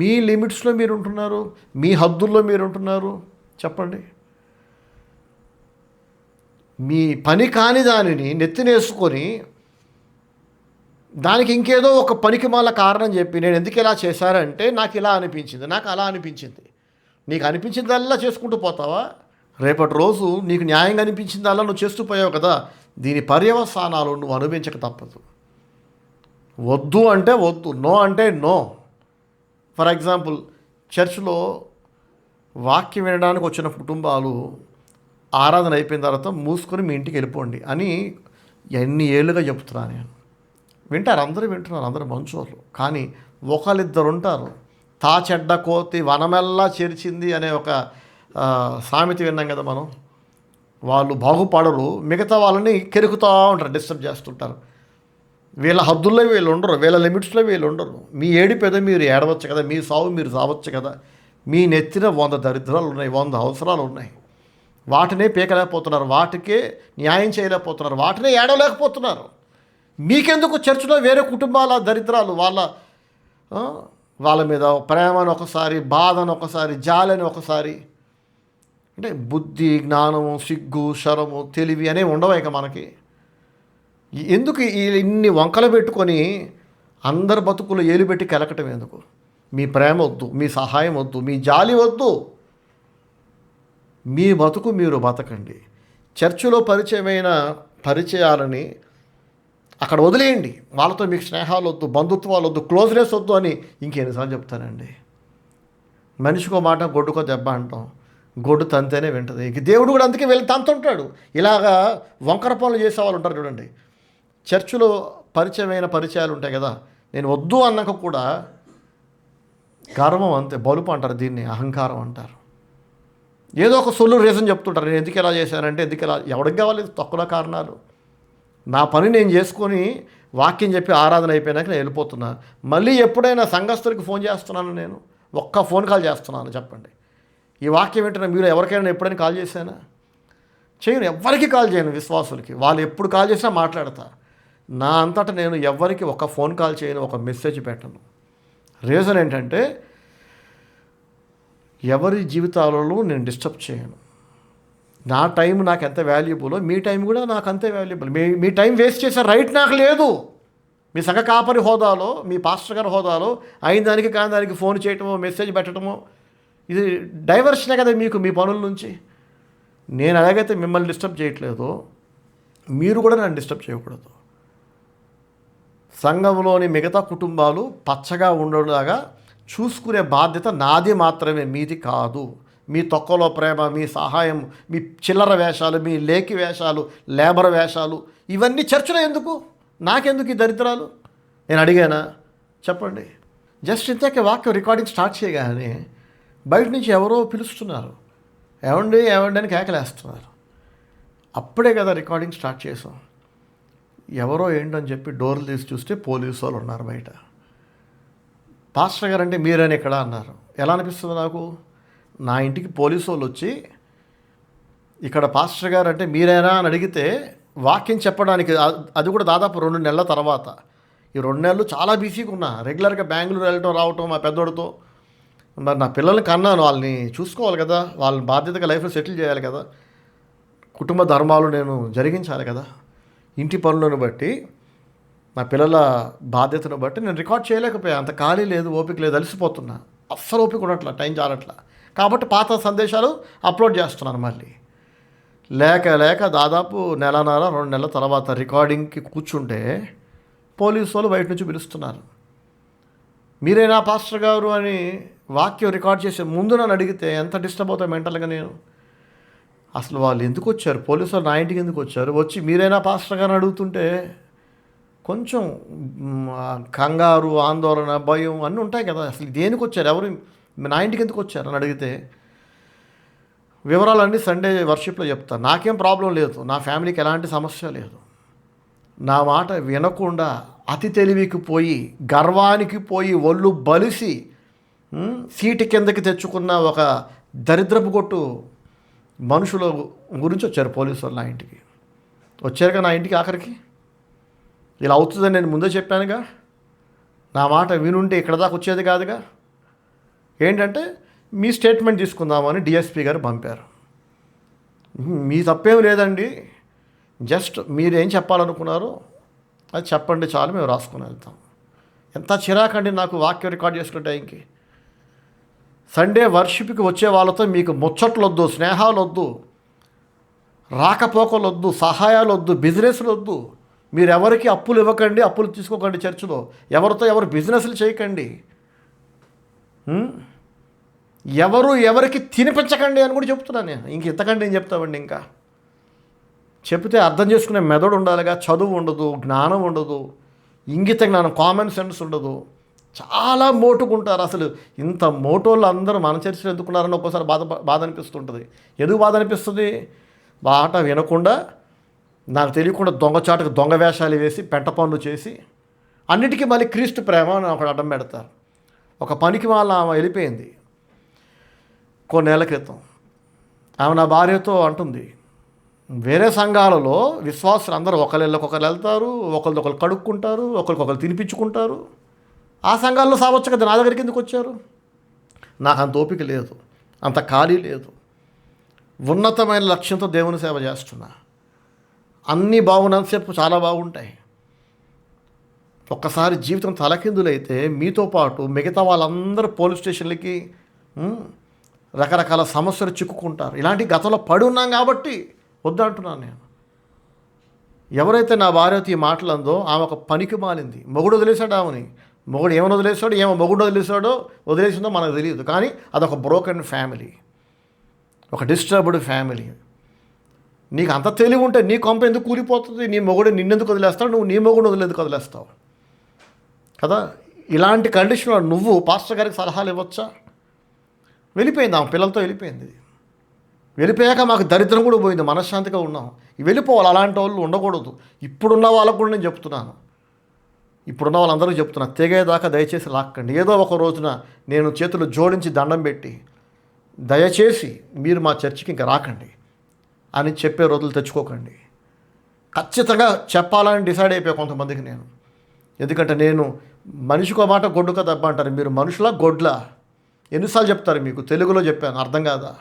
మీ లిమిట్స్లో మీరు ఉంటున్నారు, మీ హద్దుల్లో మీరు ఉంటున్నారు చెప్పండి. మీ పని కాని దానిని నెత్తినేసుకొని దానికి ఇంకేదో ఒక పనికి మాల కారణం చెప్పి నేను ఎందుకు ఇలా చేశారంటే నాకు ఇలా అనిపించింది, నాకు అలా అనిపించింది. నీకు అనిపించిందల్లా చేసుకుంటూ పోతావా? రేపటి రోజు నీకు న్యాయంగా అనిపించిందల్లా నువ్వు చేస్తూ పోయావు కదా, దీని పర్యవసానాలు నువ్వు అనుభవించక తప్పదు. వద్దు అంటే వద్దు, నో అంటే నో. ఫర్ ఎగ్జాంపుల్, చర్చ్లో వాక్యం వినడానికి వచ్చిన కుటుంబాలు ఆరాధన అయిపోయిన తర్వాత మూసుకొని మీ ఇంటికి వెళ్ళిపోండి అని ఎన్ని ఏళ్ళుగా చెప్తున్నా నేను. వింటారు, అందరూ వింటున్నారు, అందరూ మంచోళ్ళు. కానీ ఒకళ్ళిద్దరు ఉంటారు, తా చెడ్డ కోతి వనమెల్లా చేర్చింది అనే ఒక సామెత విన్నాం కదా మనం. వాళ్ళు బాగుపడరు, మిగతా వాళ్ళని కెరుకుతూ ఉంటారు, డిస్టర్బ్ చేస్తుంటారు. వీళ్ళ హద్దుల్లో వీళ్ళు ఉండరు, వీళ్ళ లిమిట్స్లో వీళ్ళు ఉండరు. మీ ఏడిపేదో మీరు ఏడవచ్చు కదా, మీ సావు మీరు సావచ్చు కదా. మీ నెత్తిన 100 దరిద్రాలు ఉన్నాయి, 100 అవసరాలు ఉన్నాయి. వాటినే పీకలేకపోతున్నారు, వాటికే న్యాయం చేయలేకపోతున్నారు, వాటినే ఏడవలేకపోతున్నారు. మీకెందుకు చర్చిలో వేరే కుటుంబాల దరిద్రాలు, వాళ్ళ మీద ప్రేమను ఒకసారి, బాధను ఒకసారి, జాలని ఒకసారి. అంటే బుద్ధి, జ్ఞానము, సిగ్గు, శరము, తెలివి అనేవి ఉండవు ఇక మనకి. ఎందుకు ఇన్ని వంకలు పెట్టుకొని అందరి బతుకులు ఏలు పెట్టి కెలకటం ఎందుకు? మీ ప్రేమ వద్దు, మీ సహాయం వద్దు, మీ జాలి వద్దు. మీ బతుకు మీరు బతకండి. చర్చిలో పరిచయమైన పరిచయాలని అక్కడ వదిలేయండి. వాళ్ళతో మీకు స్నేహాలు వద్దు, బంధుత్వాలు వద్దు, క్లోజ్నెస్ వద్దు అని ఇంకెన్నిసార్లు చెప్తానండి. మనిషికో మాట గొడ్డుకో దెబ్బ అంటాం, గొడ్డు తంతేనే వింటుంది. ఇక దేవుడు కూడా అందుకే వెళ్ళి తంతుంటాడు. ఇలాగా వంకర పనులు చేసేవాళ్ళు ఉంటారు చూడండి. చర్చిలో పరిచయమైన పరిచయాలు ఉంటాయి కదా, నేను వద్దు అన్నాక కూడా గర్వం అంతే, బలుపు అంటారు దీన్ని, అహంకారం అంటారు. ఏదో ఒక సొల్లు రీజన్ చెప్తుంటారు, నేను ఎందుకు ఎలా చేశానంటే, ఎందుకు ఎలా, ఎవరికి కావాలి తక్కువ కారణాలు. నా పని నేను చేసుకొని వాక్యం చెప్పి ఆరాధన అయిపోయినాక నేను వెళ్ళిపోతున్నా. మళ్ళీ ఎప్పుడైనా సంఘస్థులకి ఫోన్ చేస్తున్నాను, నేను ఒక్క ఫోన్ కాల్ చేస్తున్నాను చెప్పండి. ఈ వాక్యం వింటున్న మీరు ఎవరికైనా ఎప్పుడైనా కాల్ చేశానా? చేయను, ఎవరికి కాల్ చేయను. విశ్వాసులకి వాళ్ళు ఎప్పుడు కాల్ చేసినా మాట్లాడతా. నా అంతటా నేను ఎవరికి ఒక ఫోన్ కాల్ చేయను, ఒక మెసేజ్ పెట్టను. రీజన్ ఏంటంటే ఎవరి జీవితాలలో నేను డిస్టర్బ్ చేయను. నా టైం నాకు ఎంత వాల్యుబులో మీ టైం కూడా నాకు అంతే వాల్యుబుల్. మీ టైం వేస్ట్ చేసే రైట్ నాకు లేదు. మీ సంఘ కాపరి హోదాలో, మీ పాస్టర్ గారి హోదాలో అయిన దానికి కాని దానికి ఫోన్ చేయటమో, మెసేజ్ పెట్టడమో, ఇది డైవర్షనే కదా మీకు మీ పనుల నుంచి. నేను అలాగైతే మిమ్మల్ని డిస్టర్బ్ చేయట్లేదు, మీరు కూడా నన్ను డిస్టర్బ్ చేయకూడదు. సంఘంలోని మిగతా కుటుంబాలు పచ్చగా ఉండేలాగా చూసుకునే బాధ్యత నాది మాత్రమే, మీది కాదు. మీ తొక్కలో ప్రేమ, మీ సహాయం, మీ చిల్లర వేషాలు, మీ లేకి వేషాలు, లేబర్ వేషాలు, ఇవన్నీ చర్చలో ఎందుకు? నాకెందుకు ఈ దరిద్రాలు? నేను అడిగానా? చెప్పండి. జస్ట్ ఇంతకే వాక్యం రికార్డింగ్ స్టార్ట్ చేయగానే బయట నుంచి ఎవరో పిలుస్తున్నారు, ఏమండి ఏమండి అని కేకలేస్తున్నారు. అప్పుడే కదా రికార్డింగ్ స్టార్ట్ చేసాం. ఎవరో ఏంటని చెప్పి డోర్లు తీసి చూస్తే పోలీసు వాళ్ళు ఉన్నారు బయట. పాస్టర్ గారు అంటే మీరని ఇక్కడ అన్నారు. ఎలా అనిపిస్తుంది నాకు? నా ఇంటికి పోలీసు వాళ్ళు వచ్చి ఇక్కడ పాస్టర్ గారు అంటే మీరేనా అని అడిగితే వాక్యం చెప్పడానికి, అది కూడా దాదాపు 2 నెలల తర్వాత. ఈ 2 నెలలు చాలా బిజీగా ఉన్నా. రెగ్యులర్గా బెంగళూరు వెళ్ళటం రావటం మా పెద్దోడితో. మరి నా పిల్లల్ని కన్నాను, వాళ్ళని చూసుకోవాలి కదా, వాళ్ళని బాధ్యతగా లైఫ్లో సెటిల్ చేయాలి కదా, కుటుంబ ధర్మాలు నేను జరిగించాలి కదా. ఇంటి పనులను బట్టి, నా పిల్లల బాధ్యతను బట్టి నేను రికార్డ్ చేయలేకపోయా. అంత ఖాళీ లేదు, ఓపిక లేదు, అలసిపోతున్నా. అస్సలు ఓపిక ఉండట్లా, టైం చాలట్లా. కాబట్టి పాత సందేశాలు అప్లోడ్ చేస్తున్నాను మళ్ళీ. లేక దాదాపు 1.5-2 నెలల తర్వాత రికార్డింగ్కి కూర్చుంటే పోలీసు వాళ్ళు బయట నుంచి పిలుస్తున్నారు. మీరేనా పాస్టర్ గారు అని వాక్యం రికార్డ్ చేసే ముందు నన్ను అడిగితే ఎంత డిస్టర్బ్ అవుతా మెంటల్గా నేను. అసలు వాళ్ళు ఎందుకు వచ్చారు? పోలీసు వాళ్ళు నా ఇంటికి ఎందుకు వచ్చారు? వచ్చి మీరైనా పాస్టర్ గారిని అడుగుతుంటే కొంచెం కంగారు, ఆందోళన, భయం అన్నీ ఉంటాయి కదా. అసలు దేనికి వచ్చారు? ఎవరు నా ఇంటికి ఎందుకు వచ్చారు అని అడిగితే వివరాలన్నీ సండే వర్షిప్లో చెప్తాను. నాకేం ప్రాబ్లం లేదు, నా ఫ్యామిలీకి ఎలాంటి సమస్య లేదు. నా మాట వినకుండా అతి తెలివికి పోయి, గర్వానికి పోయి, ఒళ్ళు బలిసి సీటు కిందకి తెచ్చుకున్న ఒక దరిద్రపు కొట్టు మనుషుల గురించి వచ్చారు పోలీసు వాళ్ళు నా ఇంటికి. వచ్చారుగా నా ఇంటికి ఆఖరికి. ఇలా అవుతుందని నేను ముందే చెప్పానుగా. నా మాట వినుంటే ఇక్కడ దాకా వచ్చేది కాదుగా. ఏంటంటే మీ స్టేట్మెంట్ తీసుకుందామని డిఎస్పీ గారు పంపారు. మీ తప్పేం లేదండి, జస్ట్ మీరేం చెప్పాలనుకున్నారో అది చెప్పండి చాలు, మేము రాసుకుని వెళ్తాం. ఎంత చిరాకండి నాకు వాక్యం రికార్డ్ చేసుకునే టైంకి. సండే వర్షిప్కి వచ్చే వాళ్ళతో మీకు ముచ్చట్లు వద్దు, స్నేహాలు వద్దు, రాకపోకలు వద్దు, సహాయాలు వద్దు, బిజినెస్లు వద్దు. మీరు ఎవరికి అప్పులు ఇవ్వకండి, అప్పులు తీసుకోకండి. చర్చిలో ఎవరితో ఎవరు బిజినెస్లు చేయకండి. ఎవరికి తినిపించకండి అని కూడా చెప్తున్నాను నేను. ఇంతకంటే ఏం చెప్తామండి? ఇంకా చెప్తే అర్థం చేసుకునే మెదడు ఉండాలిగా. చదువు ఉండదు, జ్ఞానం ఉండదు, ఇంగిత జ్ఞానం, కామన్ సెన్స్ ఉండదు. చాలా మోటుకుంటారు. అసలు ఇంత మోటోళ్ళు అందరూ మన చర్చలు ఎందుకున్నారని ఒక్కోసారి బాధ అనిపిస్తుంటుంది. ఎందుకు బాధ అనిపిస్తుంది? బాట వినకుండా, నాకు తెలియకుండా దొంగచాటుకు దొంగ వేషాలు వేసి, పెంట పనులు చేసి, అన్నిటికీ మళ్ళీ క్రీస్తు ప్రేమ అని ఒకటి అడ్డం పెడతారు. ఒక పనికి వాళ్ళ ఆమె వెళ్ళిపోయింది కొన్నేళ్ల క్రితం. ఆమె నా భార్యతో అంటుంది, వేరే సంఘాలలో విశ్వాసులు అందరూ ఒకరు వెళ్తారు, ఒకరు కడుక్కుంటారు, ఒకరికొకరు తినిపించుకుంటారు. ఆ సంఘాల్లో సావచ్చు కదా, నా దగ్గరికి ఎందుకు వచ్చారు? నాకు అంత ఓపిక లేదు, అంత ఖాళీ లేదు. ఉన్నతమైన లక్ష్యంతో దేవుని సేవ చేస్తున్నా. అన్నీ బాగున్నంతసేపు చాలా బాగుంటాయి. ఒక్కసారి జీవితం తలకిందులైతే మీతో పాటు మిగతా వాళ్ళందరూ పోలీస్ స్టేషన్లకి రకరకాల సమస్యలు చిక్కుకుంటారు. ఇలాంటి గతంలో పడి ఉన్నాం కాబట్టి వద్దంటున్నాను నేను. ఎవరైతే నా భార్యతో ఈ మాటలందో ఆమె ఒక పనికి మాలింది. మొగుడు వదిలేశాడు ఆమెని. మొగుడు ఏమని వదిలేశాడో, ఏమో మొగుడు వదిలేసిందో మనకు తెలియదు. కానీ అదొక బ్రోకెన్ ఫ్యామిలీ, ఒక డిస్టర్బ్డ్ ఫ్యామిలీ. నీకు అంత తెలివి ఉంటే నీ కొంప ఎందుకు కూలిపోతుంది? నీ మొగుడు నిన్నెందుకు వదిలేస్తావు? నువ్వు నీ మొగుడు వదిలేందుకు వదిలేస్తావు కదా. ఇలాంటి కండిషన్లో నువ్వు పాస్టర్ గారికి సలహాలు ఇవ్వచ్చా? వెళ్ళిపోయింది ఆమె, పిల్లలతో వెళ్ళిపోయింది. వెళ్ళిపోయాక మాకు దరిద్రం కూడా పోయింది, మనశ్శాంతిగా ఉన్నాం. వెళ్ళిపోవాలి, అలాంటి వాళ్ళు ఉండకూడదు. ఇప్పుడున్న వాళ్ళకు కూడా నేను చెప్తున్నాను, ఇప్పుడున్న వాళ్ళందరికీ చెప్తున్నా, తెగేదాకా దయచేసి లాక్కండి. ఏదో ఒక రోజున నేను చేతులు జోడించి దండం పెట్టి, దయచేసి మీరు మా చర్చికి ఇంకా రాకండి అని చెప్పే రోజులు తెచ్చుకోకండి. ఖచ్చితంగా చెప్పాలని డిసైడ్ అయిపోయా కొంతమందికి నేను. ఎందుకంటే నేను మనిషికో మాట గొడ్డుక దెబ్బ అంటారు. మీరు మనుషులా గొడ్లా? ఎన్నిసార్లు చెప్తారు మీకు? తెలుగులో చెప్పాను, అర్థం కాదా?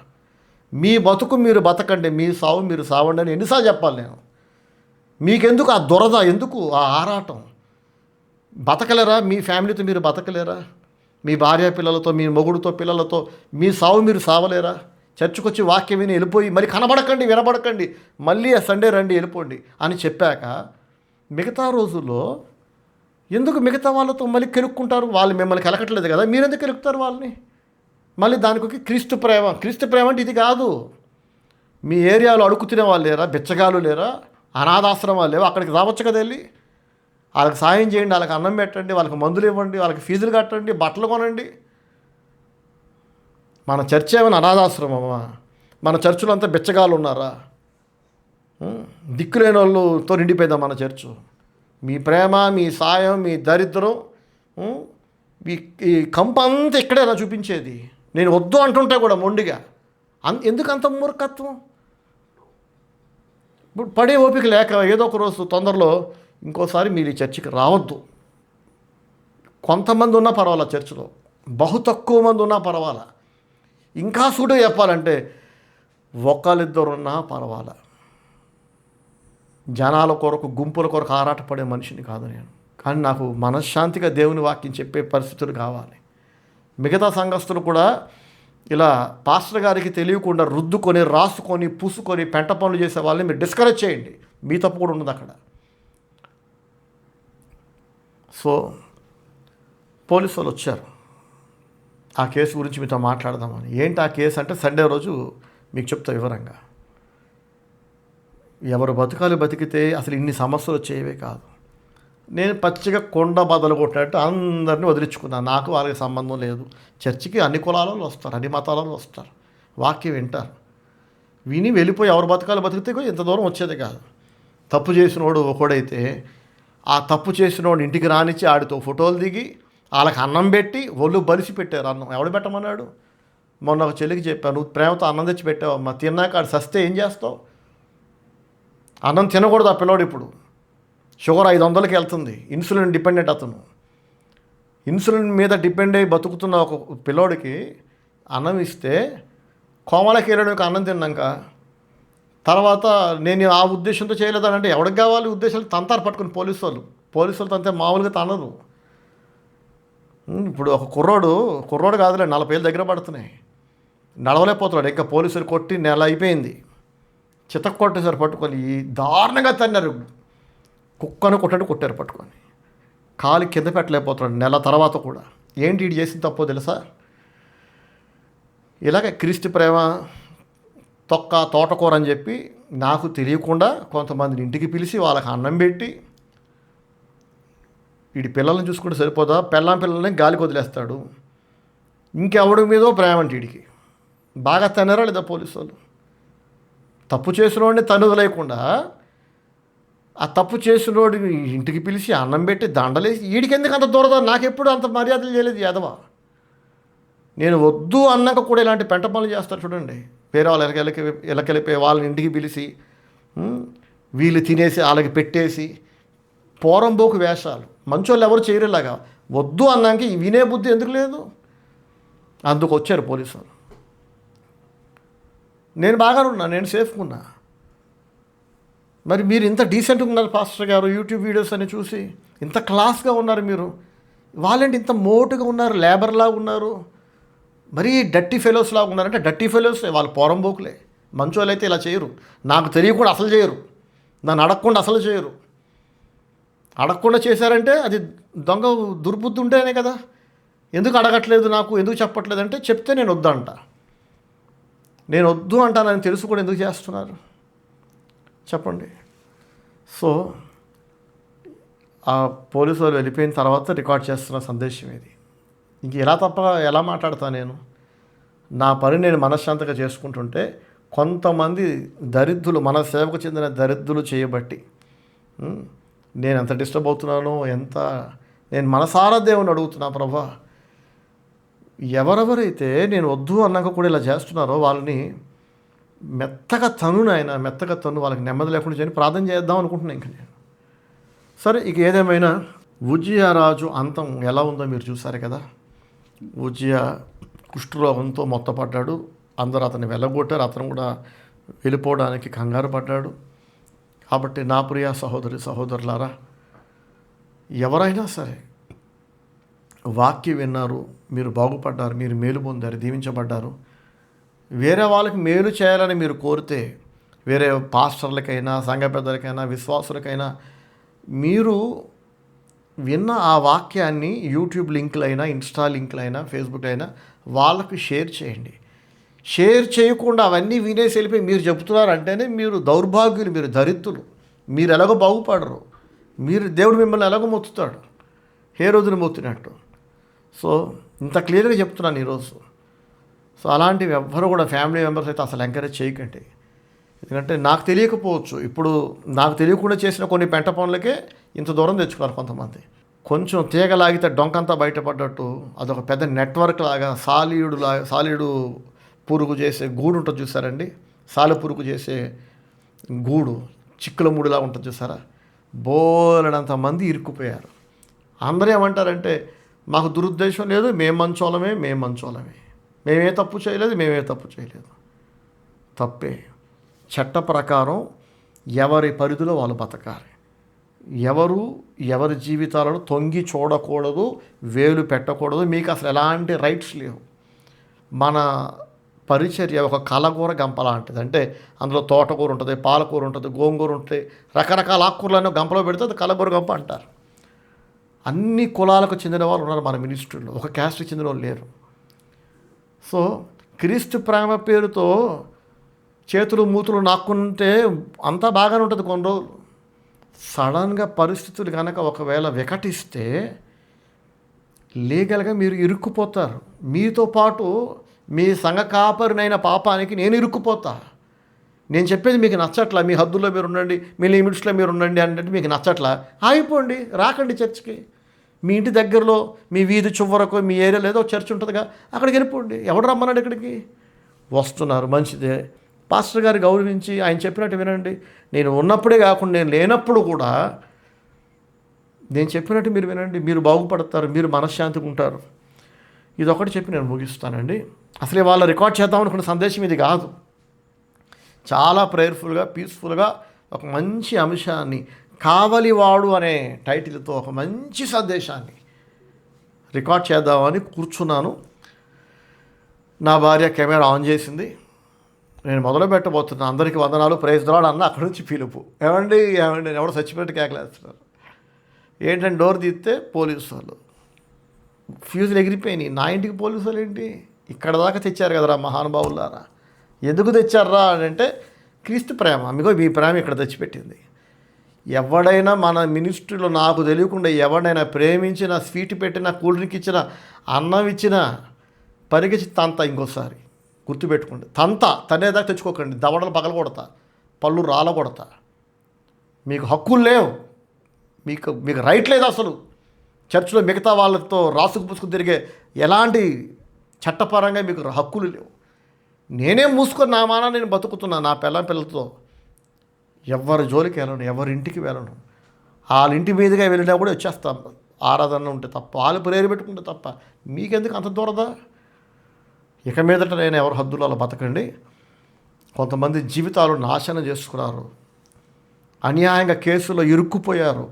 మీ బతుకు మీరు బతకండి, మీ సావు మీరు సావండి అని ఎన్నిసార్లు చెప్పాలి నేను? మీకెందుకు ఆ దురద, ఎందుకు ఆ ఆరాటం? బతకలేరా? మీ ఫ్యామిలీతో మీరు బతకలేరా? మీ భార్య పిల్లలతో, మీ మొగుడుతో, పిల్లలతో మీ సావు మీరు సావలేరా? చర్చికి వచ్చి వాక్యం విని వెళ్ళిపోయి మరి కనబడకండి, వినబడకండి, మళ్ళీ ఆ సండే రండి వెళ్ళిపోండి అని చెప్పాక మిగతా రోజుల్లో ఎందుకు మిగతా వాళ్ళతో మళ్ళీ కెలుక్కుంటారు? వాళ్ళు మిమ్మల్ని కెలకట్లేదు కదా, మీరెందుకు కెలుకుతారు వాళ్ళని? మళ్ళీ దానికి క్రీస్తు ప్రేమ. క్రీస్తు ప్రేమ అంటే ఇది కాదు. మీ ఏరియాలో అడుగు తినే వాళ్ళు లేరా? బిచ్చగాలు లేరా? అనాథాశ్రమాలు లేవా? అక్కడికి రావచ్చు కదా వెళ్ళి. వాళ్ళకి సాయం చేయండి, వాళ్ళకి అన్నం పెట్టండి, వాళ్ళకి మందులు ఇవ్వండి, వాళ్ళకి ఫీజులు కట్టండి, బట్టలు కొనండి. మన చర్చ ఏమైనా అనాథాశ్రమమా? మన చర్చిలో అంతా బిచ్చగాళ్ళు ఉన్నారా? దిక్కులేని వాళ్ళతో నిండిపోయిందా మన చర్చు? మీ ప్రేమ, మీ సాయం, మీ దరిద్రం, ఈ కంపంతా ఇక్కడేనా చూపించేది? నేను వద్దు అంటుంటే కూడా మొండిగా ఎందుకు అంత మూర్ఖత్వం? ఇప్పుడు పడే ఓపిక లేక ఏదో ఒక రోజు తొందరలో ఇంకోసారి మీరు ఈ చర్చికి రావద్దు. కొంతమంది ఉన్నా పర్వాలా, చర్చిలో బహు తక్కువ మంది ఉన్నా పర్వాలా, ఇంకా సూటిగా చెప్పాలంటే ఒకళ్ళిద్దరున్నా పర్వాలా. జనాల కొరకు, గుంపుల కొరకు ఆరాటపడే మనిషిని కాదు నేను. కానీ నాకు మనశ్శాంతిగా దేవుని వాక్యం చెప్పే పరిస్థితులు కావాలి. మిగతా సంఘస్థులు కూడా ఇలా పాస్టర్ గారికి తెలియకుండా రుద్దుకొని, రాసుకొని, పూసుకొని పెంట పనులు చేసే వాళ్ళని మీరు డిస్కరేజ్ చేయండి. మీ తప్పు కూడా ఉన్నది అక్కడ. సో పోలీసు వాళ్ళు వచ్చారు ఆ కేసు గురించి మీతో మాట్లాడదామని. ఏంటి ఆ కేసు అంటే సండే రోజు మీకు చెప్తా వివరంగా. ఎవరు బతకాలి బతికితే అసలు ఇన్ని సమస్యలు వచ్చేవే కాదు. నేను పచ్చిగా కొండ బదలు కొట్టినట్టు అందరినీ వదిలించుకున్నాను. నాకు వాళ్ళకి సంబంధం లేదు. చర్చికి అన్ని కులాలలో వస్తారు, అన్ని మతాలలో వస్తారు, వాక్యం వింటారు. విని వెళ్ళిపోయి ఎవరు బతకాలి బతికితే ఇంత దూరం వచ్చేది కాదు. తప్పు చేసినోడు ఒకడైతే ఆ తప్పు చేసినోడు ఇంటికి రానిచ్చి ఆడితో ఫోటోలు దిగి వాళ్ళకి అన్నం పెట్టి ఒళ్ళు బలిసి పెట్టారు. అన్నం ఎవడు పెట్టమన్నాడు? మొన్న ఒక చెల్లికి చెప్పాను, నువ్వు ప్రేమతో అన్నం తెచ్చి పెట్టావమ్మా, తిన్నాక ఆడు సస్తే ఏం చేస్తావు? అన్నం తినకూడదు ఆ పిల్లోడు. ఇప్పుడు షుగర్ 500కి వెళ్తుంది, ఇన్సులిన్ డిపెండెంట్ అతను. ఇన్సులిన్ మీద డిపెండ్ అయ్యి బతుకుతున్న ఒక పిల్లోడికి అన్నం ఇస్తే కోమలకి వెళ్ళడానికి అన్నం తిన్నాక తర్వాత నేను ఆ ఉద్దేశంతో చేయలేదానంటే ఎవరికి కావాలి ఉద్దేశాలు? తంతారు పట్టుకుని పోలీసు వాళ్ళు తంతే మామూలుగా తనరు. ఇప్పుడు ఒక కుర్రోడు కాదులే, 40 ఏళ్ళు దగ్గర పడుతున్నాయి, నడవలేకపోతున్నాడు. ఇంకా పోలీసులు కొట్టి నెల అయిపోయింది, చితక్ కొట్టేసారు పట్టుకొని, దారుణంగా తన్నారు. కుక్కను కొట్టారు పట్టుకొని, కాలు కింద పెట్టలేకపోతున్నాడు నెల తర్వాత కూడా. ఏంటి ఇది చేసిన తప్పో తెలుసా? ఇలాగ క్రీస్తు ప్రేమ తోటకూర అని చెప్పి నాకు తెలియకుండా కొంతమందిని ఇంటికి పిలిచి వాళ్ళకి అన్నం పెట్టి, వీడి పిల్లల్ని చూసుకుంటే సరిపోదా, పిల్లల్ని గాలికి వదిలేస్తాడు, ఇంకెవడి మీదో ప్రేమ అంటే వీడికి. బాగా తన్నారా లేదా పోలీసు వాళ్ళు? తప్పు చేసినోడిని తనుదలేకుండా ఆ తప్పు చేసినోడిని ఇంటికి పిలిచి అన్నం పెట్టి దండలేసి, వీడికి ఎందుకు అంత దూరదా? నాకెప్పుడు అంత మర్యాదలు చేయలేదు యాదవా. నేను వద్దు అన్నాక కూడా ఇలాంటి పెంట పనులు చేస్తారు చూడండి. వేరే వాళ్ళు ఎలకెళ్ళిపోయి వాళ్ళని ఇంటికి పిలిచి వీళ్ళు తినేసి వాళ్ళకి పెట్టేసి పోరంబోకు వేషాలు. మంచోళ్ళు ఎవరు చేయరేలాగా. వద్దు అన్నాక వినే బుద్ధి ఎందుకు లేదు? అందుకు వచ్చారు పోలీసు వాళ్ళు. నేను బాగానే ఉన్నా, నేను సేఫ్గా ఉన్నా. మరి మీరు ఇంత డీసెంట్గా ఉన్నారు పాస్టర్ గారు, యూట్యూబ్ వీడియోస్ అని చూసి ఇంత క్లాస్గా ఉన్నారు మీరు. వాళ్ళంటే ఇంత మోటుగా ఉన్నారు, లేబర్లాగా ఉన్నారు, మరీ డర్టీ ఫెలోస్ లాగా ఉన్నారంటే డర్టీ ఫెలోస్ వాళ్ళు పోరంబోకులే. మంచోళ్ళు అయితే ఇలా చేయరు. నాకు తెలియకుండా అసలు చేయరు, నన్ను అడగకుండా అసలు చేయరు. అడగకుండా చేశారంటే అది దొంగ దుర్బుద్ధి ఉంటేనే కదా. ఎందుకు అడగట్లేదు, నాకు ఎందుకు చెప్పట్లేదు అంటే చెప్తే నేను వద్దు అంట. నేను వద్దు అంటానని తెలుసు కూడా ఎందుకు చేస్తున్నారు చెప్పండి. సో ఆ పోలీసు వాళ్ళు వెళ్ళిపోయిన తర్వాత రికార్డ్ చేస్తున్న సందేశం ఇది. ఇంక ఎలా మాట్లాడతాను నేను? నా పని నేను మనశ్శాంతిగా చేసుకుంటుంటే కొంతమంది దరిద్రులు, మన సేవకు చెందిన దరిద్రులు చేయబట్టి నేను ఎంత డిస్టర్బ్ అవుతున్నానో, నేను మనసారా దేవుని అడుగుతున్నా, ప్రభా ఎవరెవరైతే నేను వద్దు అన్నాక కూడా ఇలా చేస్తున్నారో వాళ్ళని మెత్తగా వాళ్ళకి నెమ్మది లేకుండా చేయని ప్రార్థన చేద్దాం అనుకుంటున్నాను. ఇంక నేను సరే, ఇక ఏదేమైనా ఉజ్జియా రాజు అంతం ఎలా ఉందో మీరు చూసారు కదా. ఉజ్జియా కుష్ఠరోగంతో మొత్తపడ్డాడు. అందరూ అతన్ని వెళ్ళగొట్టారు. అతను కూడా వెళ్ళిపోవడానికి కంగారు పడ్డాడు. కాబట్టి నా ప్రియ సహోదరి సహోదరులారా, ఎవరైనా సరే వాక్యం విన్నారు, మీరు బాగుపడ్డారు, మీరు మేలు పొందారు, దీవించబడ్డారు. వేరే వాళ్ళకి మేలు చేయాలని మీరు కోరితే, వేరే పాస్టర్లకైనా సంఘ పెద్దలకైనా విశ్వాసులకైనా మీరు విన్న ఆ వాక్యాన్ని యూట్యూబ్ లింకులైనా, ఇన్స్టా లింకులైనా, ఫేస్బుక్ అయినా వాళ్ళకు షేర్ చేయండి. షేర్ చేయకుండా అవన్నీ వినేసి వెళ్ళిపోయి మీరు చెబుతున్నారంటేనే మీరు దౌర్భాగ్యులు, మీరు దరిద్రులు, మీరు ఎలాగో బాగుపడరు. దేవుడు మిమ్మల్ని ఎలాగో మొత్తుతాడు, ఏ రోజున మొత్తినట్టు. సో ఇంత క్లియర్గా చెప్తున్నాను ఈరోజు. సో అలాంటివి ఎవ్వరు కూడా ఫ్యామిలీ మెంబర్స్ అయితే అసలు ఎంకరేజ్ చేయకండి. ఎందుకంటే నాకు తెలియకపోవచ్చు, ఇప్పుడు నాకు తెలియకుండా చేసిన కొన్ని పెంట పనులకే ఇంత దూరం తెచ్చుకున్నారు కొంతమంది. కొంచెం తీగలాగితే డొంకంతా బయటపడ్డట్టు అదొక పెద్ద నెట్వర్క్ లాగా సాలీడు పురుగు చేసే గూడు ఉంటుంది చూసారండి. సాలి పురుగు చేసే గూడు చిక్కుల ముడిలా ఉంటుంది చూసారా, బోలెడంత మంది ఇరుక్కుపోయారు. అందరూ ఏమంటారంటే మాకు దురుద్దేశం లేదు, మేము మంచోళమే, మేమే తప్పు చేయలేదు. తప్పే. చట్ట ప్రకారం ఎవరి పరిధిలో వాళ్ళు బతకాలి. ఎవరి జీవితాలను తొంగి చూడకూడదు, వేలు పెట్టకూడదు. మీకు అసలు ఎలాంటి రైట్స్ లేవు. మన పరిచర్య ఒక కలగూర గంప లాంటిది. అంటే అందులో తోటకూర ఉంటుంది, పాలకూర ఉంటుంది, గోంగూర ఉంటుంది, రకరకాల ఆకుకూరలను గంపలో పెడితే అది కలగూర గంప అంటారు. అన్ని కులాలకు చెందిన వాళ్ళు ఉన్నారు మన మినిస్ట్రీలో, ఒక క్యాస్ట్కి చెందిన వాళ్ళు లేరు. సో క్రీస్తు ప్రేమ పేరుతో చేతులు మూతులు నాక్కుంటే అంతా బాగానే ఉంటుంది కొన్ని రోజులు. సడన్గా పరిస్థితులు కనుక ఒకవేళ వికటిస్తే లీగల్గా మీరు ఇరుక్కుపోతారు. మీతో పాటు మీ సంఘ కాపరినైన పాపానికి నేను ఇరుక్కుపోతా. నేను చెప్పేది మీకు నచ్చట్లా, మీ హద్దుల్లో మీరు ఉండండి, మీ లిమిట్స్లో మీరు ఉండండి అంటే మీకు నచ్చట్లా, ఆగిపోండి, రాకండి చర్చ్కి. మీ ఇంటి దగ్గరలో మీ వీధి చివరకు మీ ఏరియాలో ఏదో చర్చ్ ఉంటుందిగా, అక్కడికి వెళ్ళిపోండి. ఎవడు రమ్మన్నాడు ఇక్కడికి? వస్తున్నారు, మంచిదే. పాస్టర్ గారు గౌరవించి ఆయన చెప్పినట్టు వినండి. నేను ఉన్నప్పుడే కాకుండా నేను లేనప్పుడు కూడా నేను చెప్పినట్టు మీరు వినండి, మీరు బాగుపడతారు, మీరు మనశ్శాంతిగా ఉంటారు. ఇదొకటి చెప్పి నేను ముగిస్తానండి. అసలే వాళ్ళ రికార్డ్ చేద్దాం అనుకున్న సందేశం ఇది కాదు. చాలా ప్రేయర్ఫుల్గా, పీస్ఫుల్గా ఒక మంచి అంశాన్ని, కావలివాడు అనే టైటిల్తో ఒక మంచి సందేశాన్ని రికార్డ్ చేద్దామని కూర్చున్నాను. నా భార్య కెమెరా ఆన్ చేసింది. నేను మొదలు పెట్టబోతున్నాను. అందరికీ వందనాలు, ప్రైజ్ ది లార్డ్ అన్న. అక్కడి నుంచి పిలుపు, ఏమండి ఎవడో చచ్చిపోయినట్టు కేకలేస్తున్నారు. ఏంటంటే డోర్ తీస్తే పోలీసు వాళ్ళు, ఫ్యూజులు ఎగిరిపోయినాయి. నా ఇంటికి పోలీసు వాళ్ళు ఏంటి? ఇక్కడ దాకా తెచ్చారు కదరా మహానుభావులారా. ఎందుకు తెచ్చారా అని అంటే క్రీస్తు ప్రేమ. మీకు మీ ప్రేమ ఇక్కడ తెచ్చిపెట్టింది. ఎవడైనా మన మినిస్ట్రీలో నాకు తెలియకుండా ఎవడైనా ప్రేమించిన, స్వీట్ పెట్టిన, కూల్ డ్రింక్ ఇచ్చిన, అన్నం ఇచ్చిన పరిగెచ్చి తంత. ఇంకోసారి గుర్తుపెట్టుకోండి, తనేదాకా తెచ్చుకోకండి. దవడలు పగల కొడతా, పళ్ళు రాల కొడతా. మీకు హక్కులు లేవు, మీకు రైట్ లేదు అసలు. చర్చిలో మిగతా వాళ్ళతో రాసుకు పుసుకు తిరిగే ఎలాంటి చట్టపరంగా మీకు హక్కులు లేవు. నేనే మూసుకొని నా మానా నేను బతుకుతున్నా నా పిల్లలతో. ఎవరి జోలికి వెళ్ళను, ఎవరింటికి వెళ్ళను. వాళ్ళ ఇంటి మీదుగా వెళ్ళినా కూడా వచ్చేస్తాం, ఆరాధన ఉంటే తప్ప, వాళ్ళు ప్రేరు పెట్టుకుంటే తప్ప. మీకెందుకు అంత దూరదా? ఇక మీదట నేను ఎవరి హద్దులో అలా బతకండి. కొంతమంది జీవితాలు నాశనం చేసుకున్నారు, అన్యాయంగా కేసులో ఇరుక్కుపోయారు.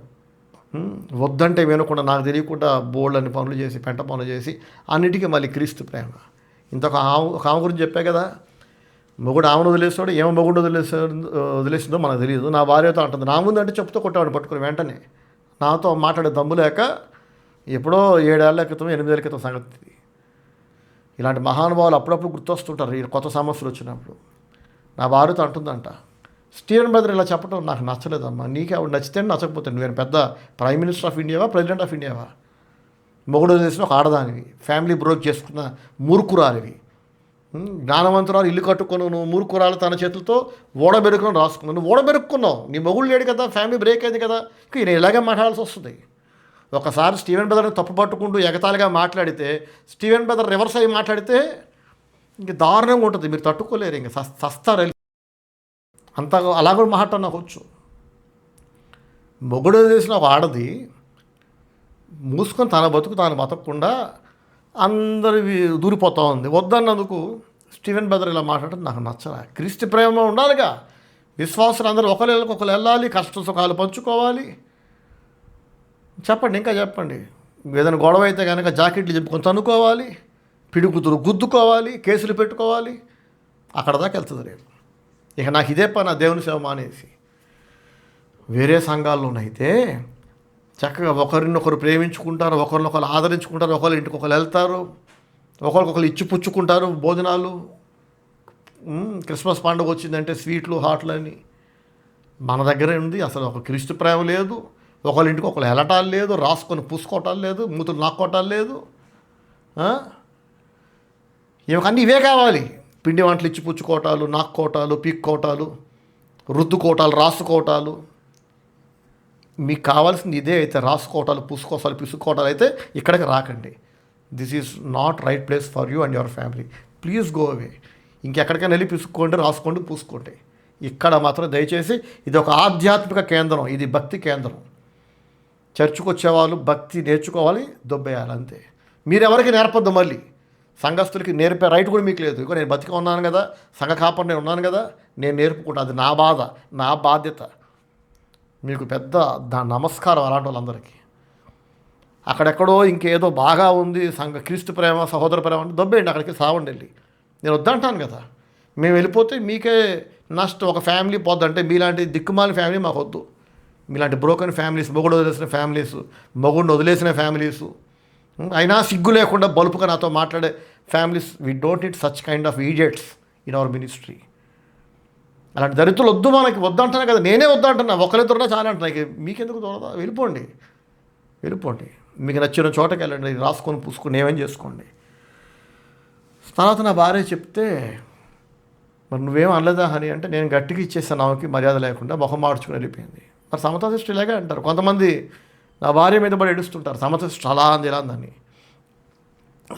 వద్దంటే వినకుండా, నాకు తెలియకుండా బోల్డని పనులు చేసి, పెంట పనులు చేసి, అన్నిటికీ మళ్ళీ క్రీస్తు ప్రేమ. ఇంతొక ఆమె గురించి చెప్పా కదా, మొగుడు ఆమెను వదిలేస్తాడు, ఏమో మొగుడు వదిలేసిందో మనకు తెలియదు. నా భార్యతో అంటుంది, నా ముందు అంటే చెప్తూ కొట్టేవాడు పట్టుకుని వెంటనే. నాతో మాట్లాడే దమ్ము లేక ఎప్పుడో 7 ఏళ్ల క్రితం 8 ఏళ్ల క్రితం సంగతి. ఇలాంటి మహానుభావులు అప్పుడప్పుడు గుర్తొస్తుంటారు ఈ కొత్త సమస్యలు వచ్చినప్పుడు. నా భార్యతో అంటుందంట, స్టీవెన్ బ్రదర్ ఇలా చెప్పడం నాకు నచ్చలేదమ్మా. నీకే ఆవిడ నచ్చితే నచ్చకపోతే నువ్వేం పెద్ద ప్రైమ్ మినిస్టర్ ఆఫ్ ఇండియావా, ప్రెసిడెంట్ ఆఫ్ ఇండియావా? మొగుడు చేసిన ఒక ఆడదానివి, ఫ్యామిలీ బ్రోక్ చేసుకున్న మూర్ఖురాలివి, జ్ఞానవంతురాలు, ఇల్లు కట్టుకుని నువ్వు మూర్ఖురాలు తన చేతులతో ఓడబెరుకుని రాసుకున్నావు. నువ్వు ఓడబెరుక్కున్నావు, నీ మొగుడు లేడు కదా, ఫ్యామిలీ బ్రేక్ అయింది కదా. నేను ఇలాగే మాట్లాడాల్సి వస్తుంది. ఒకసారి స్టీవెన్ బ్రదర్ని తప్పు పట్టుకుంటూ ఎగతాళిగా మాట్లాడితే, స్టీవెన్ బ్రదర్ రివర్స్ అయ్యి మాట్లాడితే ఇంక దారుణంగా ఉంటుంది. మీరు తట్టుకోలేరు, ఇంక సస్తారు. అంత అలాగ మాట నాకు వచ్చు. మొగుడు చేసిన ఒక ఆడది మూసుకొని తన బతుకు తాను బతకకుండా అందరి దూరిపోతూ ఉంది. వద్దన్నందుకు స్టీవెన్ బ్రదర్ ఇలా మాట్లాడటం నాకు నచ్చరా. క్రీస్తు ప్రేమ ఉండాలిగా. విశ్వాసులు అందరూ ఒకరు వెళ్ళాలి, కష్ట సుఖాలు పంచుకోవాలి. చెప్పండి, ఇంకా చెప్పండి. ఏదైనా గొడవ అయితే కనుక జాకెట్లు చెప్పుకొని తన్నుకోవాలి, పిడుగుతులు గుద్దుకోవాలి, కేసులు పెట్టుకోవాలి. అక్కడ దాకా వెళ్తుంది రేపు. ఇక నాకు ఇదే పని, దేవుని సేవ మానేసి. వేరే సంఘాల్లోనైతే చక్కగా ఒకరినొకరు ప్రేమించుకుంటారు, ఒకరినొకరు ఆదరించుకుంటారు, ఒకరి ఇంటికి ఒకరు వెళ్తారు, ఒకరికొకరు ఇచ్చిపుచ్చుకుంటారు, భోజనాలు. క్రిస్మస్ పండుగ వచ్చిందంటే స్వీట్లు హాట్లు అని. మన దగ్గరే ఉంది అసలు ఒక క్రీస్తు ప్రేమ లేదు. ఒకళ్ళ ఇంటికి ఒకరు వెళ్ళటాలు లేదు, రాసుకొని పూసుకోవటాలు లేదు, మూతులు నాక్కోవటాలు లేదు. ఇవన్నీ ఇవే కావాలి. పిండి వంటలు ఇచ్చి పుచ్చుకోవటాలు, నాక్కోవటాలు, పీక్కోవటాలు, రుద్దుకోవటాలు, రాసుకోవటాలు. మీకు కావాల్సింది ఇదే అయితే, రాసుకోవటాలు, పూసుకోవటాలు, పిసుకోవటాలు అయితే ఇక్కడికి రాకండి. This is not right place for you and your family. Please go away. ఇంకెక్కడికైనా వెళ్ళి పిసుకోండి, రాసుకోండి, పూసుకోండి. ఇక్కడ మాత్రం దయచేసి ఇది ఒక ఆధ్యాత్మిక కేంద్రం, ఇది భక్తి కేంద్రం. చర్చికి వచ్చేవాళ్ళు భక్తి నేర్చుకోవాలి, దొబ్బేయాలి అంతే. మీరెవరికి నేర్పొద్దు. మళ్ళీ సంఘస్థులకి నేర్పే రైట్ కూడా మీకు లేదు. ఇక నేను బతికి ఉన్నాను కదా, సంఘ కాపరి నేను ఉన్నాను కదా, నేను నేర్పుకుంటా. అది నా బాధ, నా బాధ్యత. మీకు పెద్ద నమస్కారం అలాంటి వాళ్ళందరికీ. అక్కడెక్కడో ఇంకేదో బాగా ఉంది సంఘ క్రీస్తు ప్రేమ, సహోదర ప్రేమ అంటే దొబ్బేయండి, అక్కడికి సావండి వెళ్ళి. నేను వద్దంటాను కదా. మేము వెళ్ళిపోతే మీకే నష్టం. ఒక ఫ్యామిలీ పోద్దంటే మీలాంటి దిక్కుమాలిన ఫ్యామిలీ మాకు వద్దు. మీలాంటి బ్రోకెన్ ఫ్యామిలీస్, మొగుడు వదిలేసిన ఫ్యామిలీస్, మొగుడిని వదిలేసిన ఫ్యామిలీసు, అయినా సిగ్గు లేకుండా బలుపుగా నాతో మాట్లాడే families. We don't need such kind of idiots in our ministry. అలాంటి దరిద్రులు వద్దు, మనకి వద్దంటున్నా కదా. నేనే వద్దంటున్నా. ఒకరిద్దరున్నా చాలా అంటున్నా. మీకెందుకు దొరదా? వెళ్ళిపోండి, వెళ్ళిపోండి. మీకు నచ్చిన చోటకి వెళ్ళండి, రాసుకొని పూసుకొని ఏమేం చేసుకోండి. తర్వాత నా భార్య చెప్తే, మరి నువ్వేం అనలేదా అని అంటే, నేను గట్టిగా ఇచ్చేసాను ఆమెకి, మర్యాద లేకుండా మొహం మార్చుకుని వెళ్ళిపోయింది. మరి సమతా సిస్టర్ ఇలాగే అంటారు. కొంతమంది నా భార్య మీద పడి ఏడుస్తుంటారు, సమతా సిస్టర్ అలా అంది ఇలా అందని.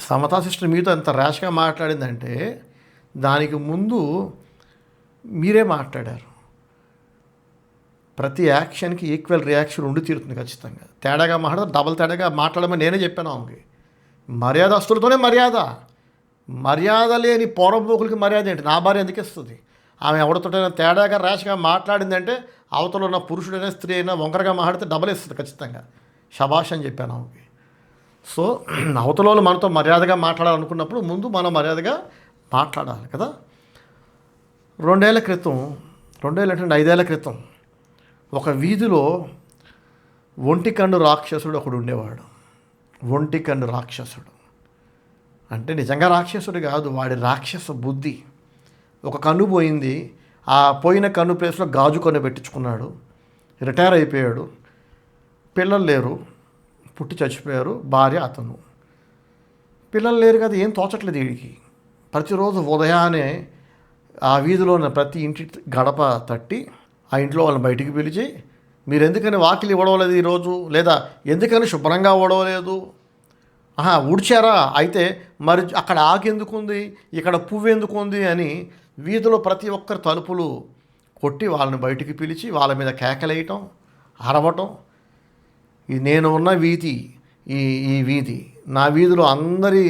సమతా సిస్టర్ మీతో ఎంత ర్యాష్గా మాట్లాడిందంటే దానికి ముందు మీరే మాట్లాడారు. ప్రతి యాక్షన్కి ఈక్వల్ రియాక్షన్ ఉండి తీరుతుంది ఖచ్చితంగా. తేడాగా మాట్లాడితే డబల్ తేడాగా మాట్లాడమని నేనే చెప్పాను ఆమెకి. మర్యాదస్తులతోనే మర్యాద లేని పొరబోకులకి మర్యాద ఏంటి? నా భార్య ఎందుకు ఇస్తుంది? ఆమె ఎవరితోటైనా తేడాగా ర్యాష్గా మాట్లాడిందంటే అవతల ఉన్న పురుషుడైనా స్త్రీ అయినా వంకరగా మాట్లాడితే డబల్ ఇస్తుంది ఖచ్చితంగా. శభాష్ అని చెప్పాను ఆమెకి. సో అవతల వాళ్ళు మనతో మర్యాదగా మాట్లాడాలనుకున్నప్పుడు ముందు మనం మర్యాదగా మాట్లాడాలి కదా. 2 ఏళ్ల క్రితం, 5 ఏళ్ల క్రితం ఒక వీధిలో ఒంటికన్ను రాక్షసుడు ఒకడు ఉండేవాడు. ఒంటికన్ను రాక్షసుడు అంటే నిజంగా రాక్షసుడు కాదు, వాడి రాక్షస బుద్ధి. ఒక కన్ను పోయింది, ఆ పోయిన కన్ను ప్లేస్లో గాజు కన్ను పెట్టించుకున్నాడు. రిటైర్ అయిపోయాడు. పిల్లలు లేరు, పుట్టి చచ్చిపోయారు. భార్య అతను. పిల్లలు లేరు కదా, ఏం తోచట్లేదు వీడికి. ప్రతిరోజు ఉదయాన్నే ఆ వీధిలో ఉన్న ప్రతి ఇంటి గడప తట్టి ఆ ఇంట్లో వాళ్ళని బయటికి పిలిచి, మీరు ఎందుకని వాకిలి ఊడవలేదు ఈరోజు, లేదా ఎందుకని శుభ్రంగా ఊడవలేదు, ఊడ్చారా, అయితే మరి అక్కడ ఆకు ఎందుకు ఉంది, ఇక్కడ పువ్వు ఎందుకు ఉంది అని వీధిలో ప్రతి ఒక్కరి తలుపులు కొట్టి వాళ్ళని బయటికి పిలిచి వాళ్ళ మీద కేకలేయటం, అరవటం. నేను ఉన్న వీధి, ఈ వీధి, నా వీధిలో అందరి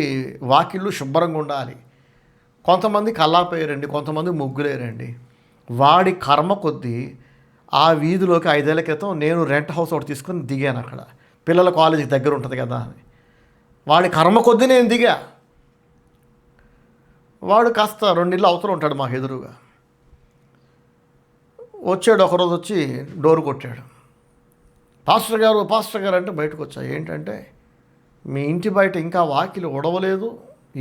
వాకిళ్ళు శుభ్రంగా ఉండాలి. కొంతమంది కల్లాపోయారండి, కొంతమంది ముగ్గులేరండి. వాడి కర్మ కొద్దీ ఆ వీధిలోకి 5 ఏళ్ల క్రితం నేను రెంట్ హౌస్ ఒకటి తీసుకొని దిగాను. అక్కడ పిల్లల కాలేజీకి దగ్గర ఉంటుంది కదా అని. వాడి కర్మ కొద్దీ నేను దిగా. వాడు కాస్త 2 ఇళ్ళు అవతల ఉంటాడు మాకు ఎదురుగా. వచ్చాడు, ఒకరోజు వచ్చి డోర్ కొట్టాడు. పాస్టర్ గారు అంటే బయటకు వచ్చా. ఏంటంటే, మీ ఇంటి బయట ఇంకా వాకిలి ఉడవలేదు,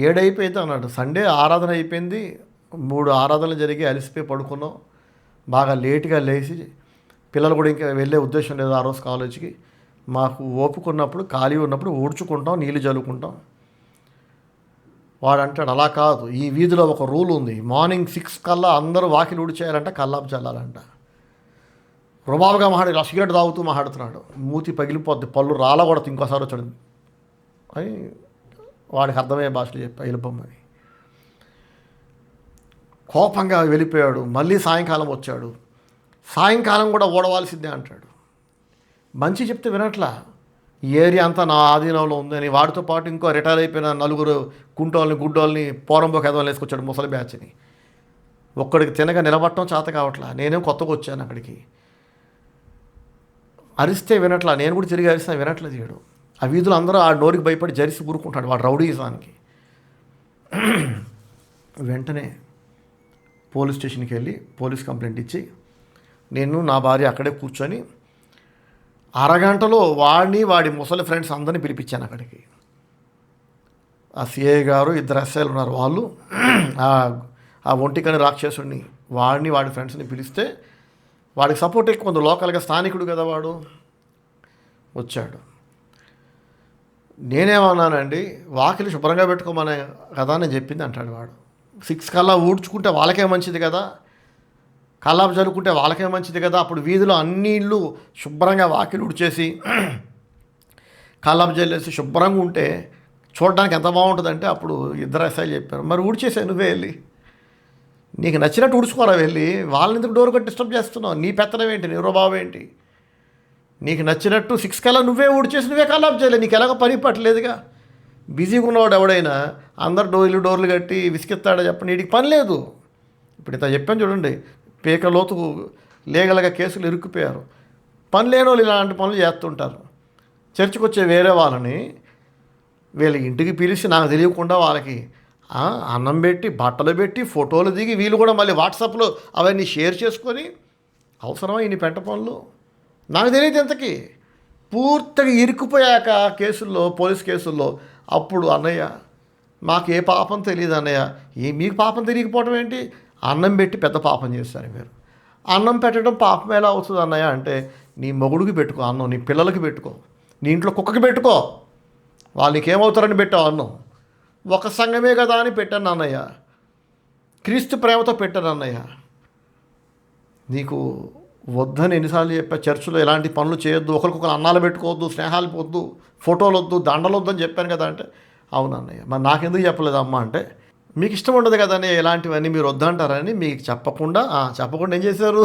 7 అయిపోయింది అన్నాడు. సండే ఆరాధన అయిపోయింది, 3 ఆరాధనలు జరిగి అలసిపోయి పడుకున్నాం. బాగా లేట్గా లేచి, పిల్లలు కూడా ఇంకా వెళ్ళే ఉద్దేశం లేదు ఆ రోజు కాలేజీకి. మాకు ఓపుకున్నప్పుడు, ఖాళీ ఉన్నప్పుడు ఊడ్చుకుంటాం, నీళ్ళు జల్లుకుంటాం. వాడు అంటాడు, అలా కాదు, ఈ వీధిలో ఒక రూల్ ఉంది, మార్నింగ్ 6 కల్లా అందరూ వాకిలి ఊడ్చేయాలంట, కల్లాపు చల్లాలంట. రుబాబుగా మాట్లాడి ఇలా సిగరెట్ తాగుతూ మాట్లాడుతున్నాడు. మూతి పగిలిపోద్ది, పళ్ళు రాలకూడదు, ఇంకోసారి వచ్చాడు అని వాడికి అర్థమయ్యే భాషలో చెప్పా, వెళ్ళిపోమని. కోపంగా వెళ్ళిపోయాడు. మళ్ళీ సాయంకాలం వచ్చాడు. సాయంకాలం కూడా ఓడవాల్సిందే అంటాడు. మంచి చెప్తే వినట్లా. ఈ ఏరియా అంతా నా ఆధీనంలో ఉందని వాడితో పాటు ఇంకో రిటైర్ అయిపోయిన నలుగురు కుంటోళ్ళని గుడ్డోళ్ళని పోరంబోకి ఎదవలు వేసుకొచ్చాడు ముసలి బ్యాచ్ని. ఒక్కడికి తినగా నిలబడటం చేత కావట్లా. నేనేం కొత్తగా వచ్చాను అక్కడికి. అరిస్తే వినట్లా, నేను కూడా తిరిగి అరిస్తే వినట్లేదు వీడు. ఆ వీధులు అందరూ ఆ నోరికి భయపడి జరిసి ఊరుకుంటాడు వాడు రౌడీజానికి. వెంటనే పోలీస్ స్టేషన్కి వెళ్ళి పోలీస్ కంప్లైంట్ ఇచ్చి నేను నా భార్య అక్కడే కూర్చొని అరగంటలో వాడి ముసలి ఫ్రెండ్స్ అందరినీ పిలిపించాను అక్కడికి. ఆ సిఐ గారు, 2 ఎస్ఐలు ఉన్నారు, వాళ్ళు ఆ ఒంటికని రాక్షసుడిని వాడి ఫ్రెండ్స్ని పిలిస్తే వాడికి సపోర్ట్ ఎక్కువ ఉంది, లోకల్గా స్థానికుడు కదా వాడు. వచ్చాడు. నేనేమన్నానండి, వాకిలి శుభ్రంగా పెట్టుకోమనే కదా నేను చెప్పింది అంటాడు వాడు. 6 కల్లా ఊడ్చుకుంటే వాళ్ళకే మంచిది కదా, కల్లాపు చల్లుకుంటే వాళ్ళకే మంచిది కదా. అప్పుడు వీధిలో అన్ని ఇళ్ళు శుభ్రంగా వాకిలి ఉడిచేసి కల్లాపు చల్లేసి శుభ్రంగా ఉంటే చూడడానికి ఎంత బాగుంటుందంటే అప్పుడు 2 ఎస్ఐలు చెప్పారు, మరి ఊడ్చేసే నువ్వే వెళ్ళి, నీకు నచ్చినట్టు ఊడ్చుకోరా వెళ్ళి, వాళ్ళని ఎందుకు డోర్ కట్టి డిస్టర్బ్ చేస్తున్నావు, నీ పెత్తనం ఏంటి, నీ రుబాబు ఏంటి, నీకు నచ్చినట్టు 6 కల్లా నువ్వే ఊడ్చేసి నువ్వే కల్లాపు చేయలేదు, నీకు ఎలాగో పని పట్టలేదుగా. బిజీగా ఉన్నవాడు ఎవడైనా అందరు డోర్లు కట్టి విసికెత్తాడో చెప్పండి, వీడికి పని లేదు. ఇప్పుడు ఇంత చెప్పాను చూడండి, పీకలోతు లీగల్గా కేసులు ఇరుక్కుపోయారు. పని లేని వాళ్ళు ఇలాంటి పనులు చేస్తుంటారు. చర్చికి వచ్చే వేరే వాళ్ళని వీళ్ళ ఇంటికి పిలిచి నాకు తెలియకుండా వాళ్ళకి అన్నం పెట్టి బట్టలు పెట్టి ఫోటోలు దిగి వీళ్ళు కూడా మళ్ళీ వాట్సాప్లో అవన్నీ షేర్ చేసుకొని అవసరమా ఇన్ని పెంట పనులు? నాకు తెలియదు ఎంతకీ. పూర్తిగా ఇరుక్కుపోయాక కేసుల్లో, పోలీస్ కేసుల్లో అప్పుడు అన్నయ్య మాకు ఏ పాపం తెలియదు అన్నయ్య. మీకు పాపం తెలియకపోవడం ఏంటి? అన్నం పెట్టి పెద్ద పాపం చేస్తారు మీరు. అన్నం పెట్టడం పాపం ఎలా అవుతుంది అన్నయ్య అంటే, నీ మొగుడికి పెట్టుకో అన్నం, నీ పిల్లలకి పెట్టుకో, నీ ఇంట్లో కుక్కకి పెట్టుకో, వాళ్ళు నీకేమవుతారని పెట్టావు అన్నం. ఒక సంఘమే కదా అని పెట్టాను అన్నయ్య, క్రీస్తు ప్రేమతో పెట్టాను అన్నయ్య. నీకు వద్దని ఎన్నిసార్లు చెప్పా, చర్చిలో ఎలాంటి పనులు చేయొద్దు, ఒకరికొకరు అన్నాలు పెట్టుకోవద్దు, స్నేహాలు వద్దు, ఫోటోలు వద్దు, దండలు వద్దు అని చెప్పాను కదా అంటే, అవును అన్నయ్య మరి నాకెందుకు చెప్పలేదు అమ్మ అంటే, మీకు ఇష్టం ఉండదు కదండి ఇలాంటివన్నీ మీరు వద్దంటారని మీకు చెప్పకుండా ఏం చేశారు,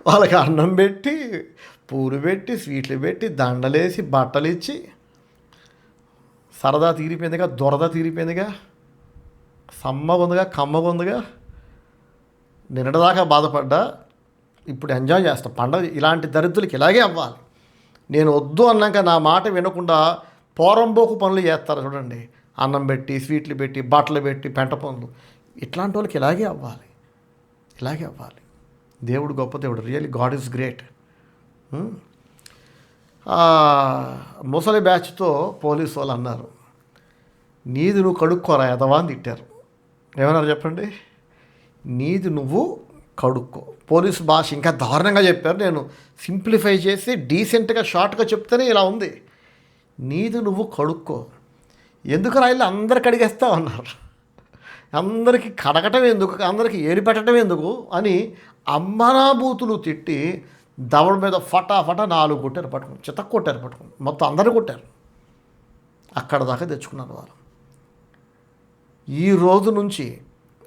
వాళ్ళకి అన్నం పెట్టి పూలు పెట్టి స్వీట్లు పెట్టి దండలేసి బట్టలు ఇచ్చి సరదా తీరిపోయిందిగా, దొరద తీరిపోయిందిగా, సమ్మగుందిగా, కమ్మగుందిగా. నిన్నటిదాకా బాధపడ్డా, ఇప్పుడు ఎంజాయ్ చేస్తాం పండగ. ఇలాంటి దరిద్రులకి ఇలాగే అవ్వాలి. నేను వద్దు అన్నాక నా మాట వినకుండా పోరంబోకు పనులు చేస్తారు చూడండి, అన్నం పెట్టి స్వీట్లు పెట్టి బట్టలు పెట్టి పెంట పనులు. ఇట్లాంటి వాళ్ళకి ఇలాగే అవ్వాలి, ఇలాగే అవ్వాలి. దేవుడు గొప్ప దేవుడు, రియల్లీ గాడ్ ఈజ్ గ్రేట్. ముసలి బ్యాచ్తో పోలీసు వాళ్ళు అన్నారు, నీది నువ్వు కడుక్కోరా ఎదవా అని తిట్టారు. ఏమన్నారు చెప్పండి, నీది నువ్వు కడుక్కో. పోలీసు భాష ఇంకా దారుణంగా చెప్పారు, నేను సింప్లిఫై చేసి డీసెంట్గా షార్ట్గా చెప్తేనే ఇలా ఉంది. నీది నువ్వు కడుక్కో, ఎందుకు రాయిలు అందరికి అడిగేస్తావు అన్నారు. అందరికీ కడగటం ఎందుకు, అందరికీ ఏరి పెట్టడం ఎందుకు అని అమ్మనాబూతులు తిట్టి దవడ మీద ఫటాఫటా 4 కొట్టారు పట్టుకుని, చితక్ కొట్టారు పట్టుకుని, మొత్తం అందరూ కొట్టారు. అక్కడ దాకా తెచ్చుకున్నారు వాళ్ళు. ఈ రోజు నుంచి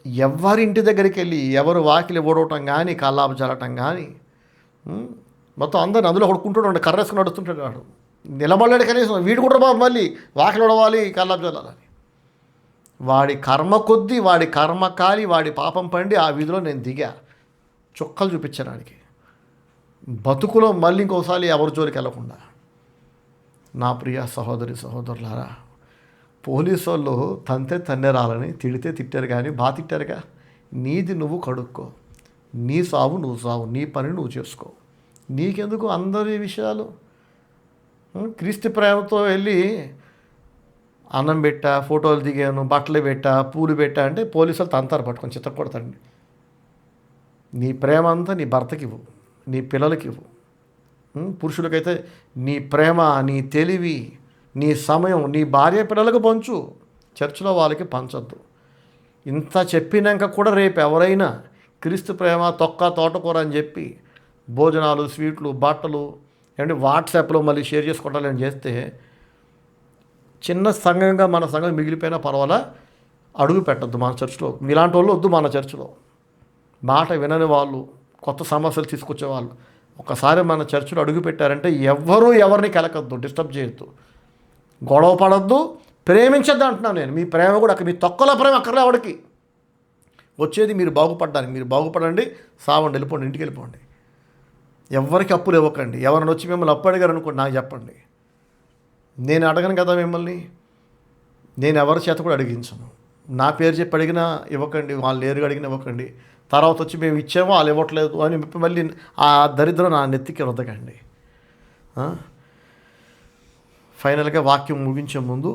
ఎవరి ఇంటి దగ్గరికి వెళ్ళి ఎవరు వాకిలి ఓడవటం కానీ కల్లాపు జరగటం కానీ, మొత్తం అందరిని అందులో కొడుకుంటాడు, కర్రేసుకుని నడుస్తుంటాడు వాడు, నిలబడలేడు కనీసం. వీడు కూడా బాబు మళ్ళీ వాకిలి ఓడవాలి కల్లాపు జల్లాలని. వాడి కర్మ కొద్దీ, వాడి కర్మ కాలి, వాడి పాపం పండి ఆ వీధిలో నేను దిగా, చుక్కలు చూపించాను వాడికి. బతుకులో మళ్ళీ ఇంకోసారి ఎవరి జోలికి వెళ్ళకుండా. నా ప్రియ సహోదరి సహోదరులారా, పోలీసు వాళ్ళు తంతే తన్నేరాలని తిడితే తిట్టారు కానీ బాగా తిట్టారుగా. నీది నువ్వు కడుక్కో, నీ సావు నువ్వు సావు, నీ పని నువ్వు చేసుకో, నీకెందుకు అందరి విషయాలు. క్రీస్తు ప్రేమతో వెళ్ళి అన్నం పెట్టా, ఫోటోలు దిగాను, బట్టలు పెట్టా, పూలు పెట్టా అంటే పోలీసులు తంతారు పట్టుకొని చిత్తకొడతాండి. నీ ప్రేమ అంతా నీ భర్తకి ఇవ్వు, నీ పిల్లలకి ఇవ్వు. పురుషులకైతే నీ ప్రేమ, నీ తెలివి, నీ సమయం నీ భార్య పిల్లలకు పంచు, చర్చిలో వాళ్ళకి పంచొద్దు. ఇంత చెప్పినాక కూడా రేపు ఎవరైనా క్రీస్తు ప్రేమ తోటకూర అని చెప్పి భోజనాలు, స్వీట్లు, బట్టలు ఏమంటే వాట్సాప్లో మళ్ళీ షేర్ చేసుకోవటాలని చేస్తే, చిన్న సంఘంగా మన సంఘం మిగిలిపోయినా పర్వాలా, అడుగు పెట్టద్దు మన చర్చిలో. ఇలాంటి వాళ్ళు వద్దు మన చర్చిలో. మాట వినని వాళ్ళు, కొత్త సమస్యలు తీసుకొచ్చేవాళ్ళు ఒకసారి మన చర్చిలో అడుగు పెట్టారంటే ఎవ్వరూ ఎవరిని కెలకద్దు, డిస్టర్బ్ చేయొద్దు, గొడవ పడద్దు, ప్రేమించద్దు అంటున్నాను నేను. మీ ప్రేమ కూడా అక్కడ, మీ తొక్కల ప్రేమ అక్కర్లే ఎవడికి. వచ్చేది మీరు బాగుపడడానికి. మీరు బాగుపడండి, సావండి, వెళ్ళిపోండి, ఇంటికి వెళ్ళిపోండి. ఎవరికి అప్పులు ఇవ్వకండి. ఎవరైనా వచ్చి మిమ్మల్ని అప్పు అడిగారు అనుకోండి, నాకు చెప్పండి. నేను అడగను కదా మిమ్మల్ని, నేను ఎవరి చేత కూడా అడిగించను. నా పేరు చెప్పి అడిగినా ఇవ్వకండి, వాళ్ళు నేరుగా అడిగినా ఇవ్వకండి. తర్వాత వచ్చి మేము ఇచ్చామో వాళ్ళు ఇవ్వట్లేదు అని మళ్ళీ ఆ దరిద్రం నా నెత్తికి రుద్దకండి. ఫైనల్గా వాక్యం ముగించే ముందు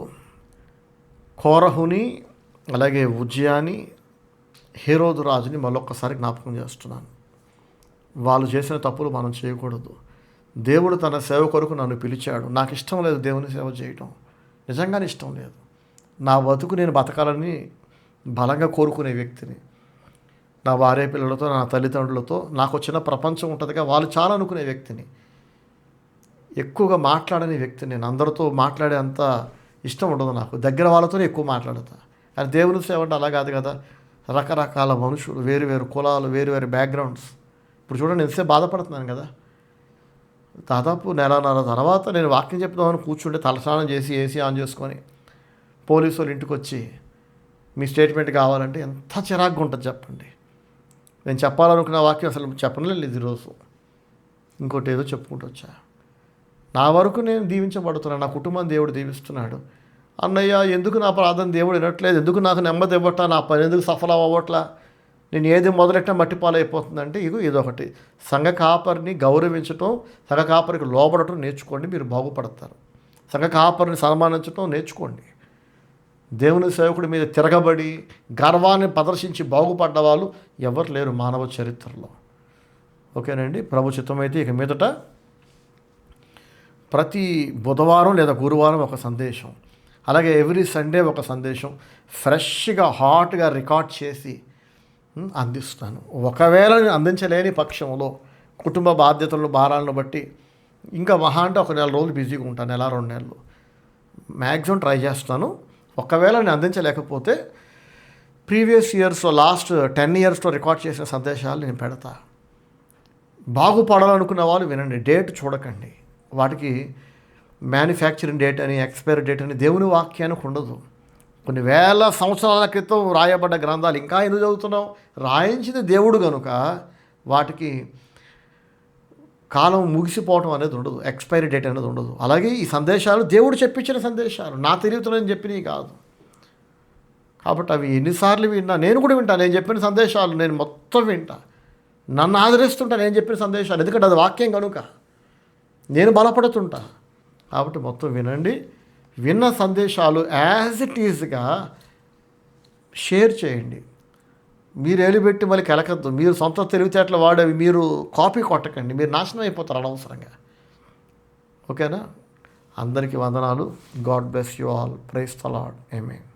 కోరహుని అలాగే ఉజ్జయాని, హేరోదు రాజుని మళ్ళొక్కసారి జ్ఞాపకం చేస్తున్నాను. వాళ్ళు చేసిన తప్పులు మనం చేయకూడదు. దేవుడు తన సేవ కొరకు నన్ను పిలిచాడు. నాకు ఇష్టం లేదు దేవుని సేవ చేయటం, నిజంగానే ఇష్టం లేదు. నా బతుకు నేను బతకాలని బలంగా కోరుకునే వ్యక్తిని. నా భార్య పిల్లలతో, నా తల్లిదండ్రులతో నాకు చిన్న ప్రపంచం ఉంటుందిగా, వాళ్ళు చాలా అనుకునే వ్యక్తిని. ఎక్కువగా మాట్లాడని వ్యక్తిని. నేను అందరితో మాట్లాడే అంత ఇష్టం ఉండదు నాకు. దగ్గర వాళ్ళతోనే ఎక్కువ మాట్లాడతా. కానీ దేవుని సేవ అంటే అలా కాదు కదా. రకరకాల మనుషులు, వేరు వేరు కులాలు, వేరు వేరు బ్యాక్గ్రౌండ్స్. ఇప్పుడు చూడండి, ఎంతసేపు బాధపడుతున్నాను కదా. దాదాపు నెలన్నర తర్వాత నేను వాక్యం చెప్తామని కూర్చుంటే తలస్నానం చేసి ఏసీ ఆన్ చేసుకొని పోలీసు వాళ్ళు ఇంటికి వచ్చి మీ స్టేట్మెంట్ కావాలంటే ఎంత చిరాకుగా ఉంటుంది చెప్పండి. నేను చెప్పాలనుకున్న వాక్యం అసలు చెప్పలేదు ఈరోజు. ఇంకోటి ఏదో చెప్పుకుంటూ వచ్చా. నా వరకు నేను దీవించబడుతున్నాను, నా కుటుంబం దేవుడు దీవిస్తున్నాడు. అన్నయ్య ఎందుకు నా ప్రార్థన దేవుడు వినట్లేదు, ఎందుకు నాకు నెమ్మది ఇవ్వట్లా, నా పని ఎందుకు సఫలం అవ్వట్లా, నేను ఏది మొదలెట్టినా మట్టిపాలైపోతుందంటే ఇదొకటి. సంఘ కాపరిని గౌరవించటం, సంఘ కాపరికి లోబడటం నేర్చుకోండి, మీరు బాగుపడతారు. సంఘ కాపరిని సన్మానించటం నేర్చుకోండి. దేవుని సేవకుడి మీద తిరగబడి గర్వాన్ని ప్రదర్శించి బాగుపడ్డ వాళ్ళు ఎవరు లేరు మానవ చరిత్రలో. ఓకేనండి. ప్రభు చిత్తమైతే ఇక మీదట ప్రతి బుధవారం లేదా గురువారం ఒక సందేశం, అలాగే ఎవ్రీ సండే ఒక సందేశం ఫ్రెష్గా హాట్గా రికార్డ్ చేసి అందిస్తాను. ఒకవేళ నేను అందించలేని పక్షంలో కుటుంబ బాధ్యతలను, భారాలను బట్టి ఇంకా మహా అంటే ఒక 4 రోజులు బిజీగా ఉంటాను, నెల 2 నెలలు మ్యాక్సిమం ట్రై చేస్తాను. ఒకవేళ నేను అందించలేకపోతే ప్రీవియస్ ఇయర్స్లో, లాస్ట్ 10 ఇయర్స్లో రికార్డ్ చేసిన సందేశాలు నేను పెడతా. బాగుపడాలనుకున్న వాళ్ళు వినండి, డేట్ చూడకండి. వాటికి మ్యానుఫ్యాక్చరింగ్ డేట్ అని, ఎక్స్పైరీ డేట్ అని దేవుని వాక్యానికి ఉండదు. కొన్ని వేల సంవత్సరాల క్రితం రాయబడ్డ గ్రంథాలు ఇంకా ఎందుకు చదువుతున్నాం? రాయించింది దేవుడు కనుక వాటికి కాలం ముగిసిపోవటం అనేది ఉండదు, ఎక్స్పైరీ డేట్ అనేది ఉండదు. అలాగే ఈ సందేశాలు దేవుడు చెప్పించిన సందేశాలు, నా తెలియతున్నాయని చెప్పినవి కాదు. కాబట్టి అవి ఎన్నిసార్లు విన్నా, నేను కూడా వింటాను. నేను చెప్పిన సందేశాలు నేను మొత్తం వింటా, నన్ను ఆదరిస్తుంటా నేను చెప్పిన సందేశాలు, ఎందుకంటే అది వాక్యం కనుక నేను బలపడుతుంటా. కాబట్టి మొత్తం వినండి. విన్న సందేశాలు యాజ్ ఇట్ ఈజ్గా షేర్ చేయండి. మీరు ఏలుబెట్టి మళ్ళీ కెలకద్దు. మీరు సొంత తెలివితేటలు వాడేవి మీరు కాపీ కొట్టకండి, మీరు నాశనం అయిపోతారు అనవసరంగా. ఓకేనా? అందరికీ వందనాలు. God bless you all. Praise the Lord. Amen.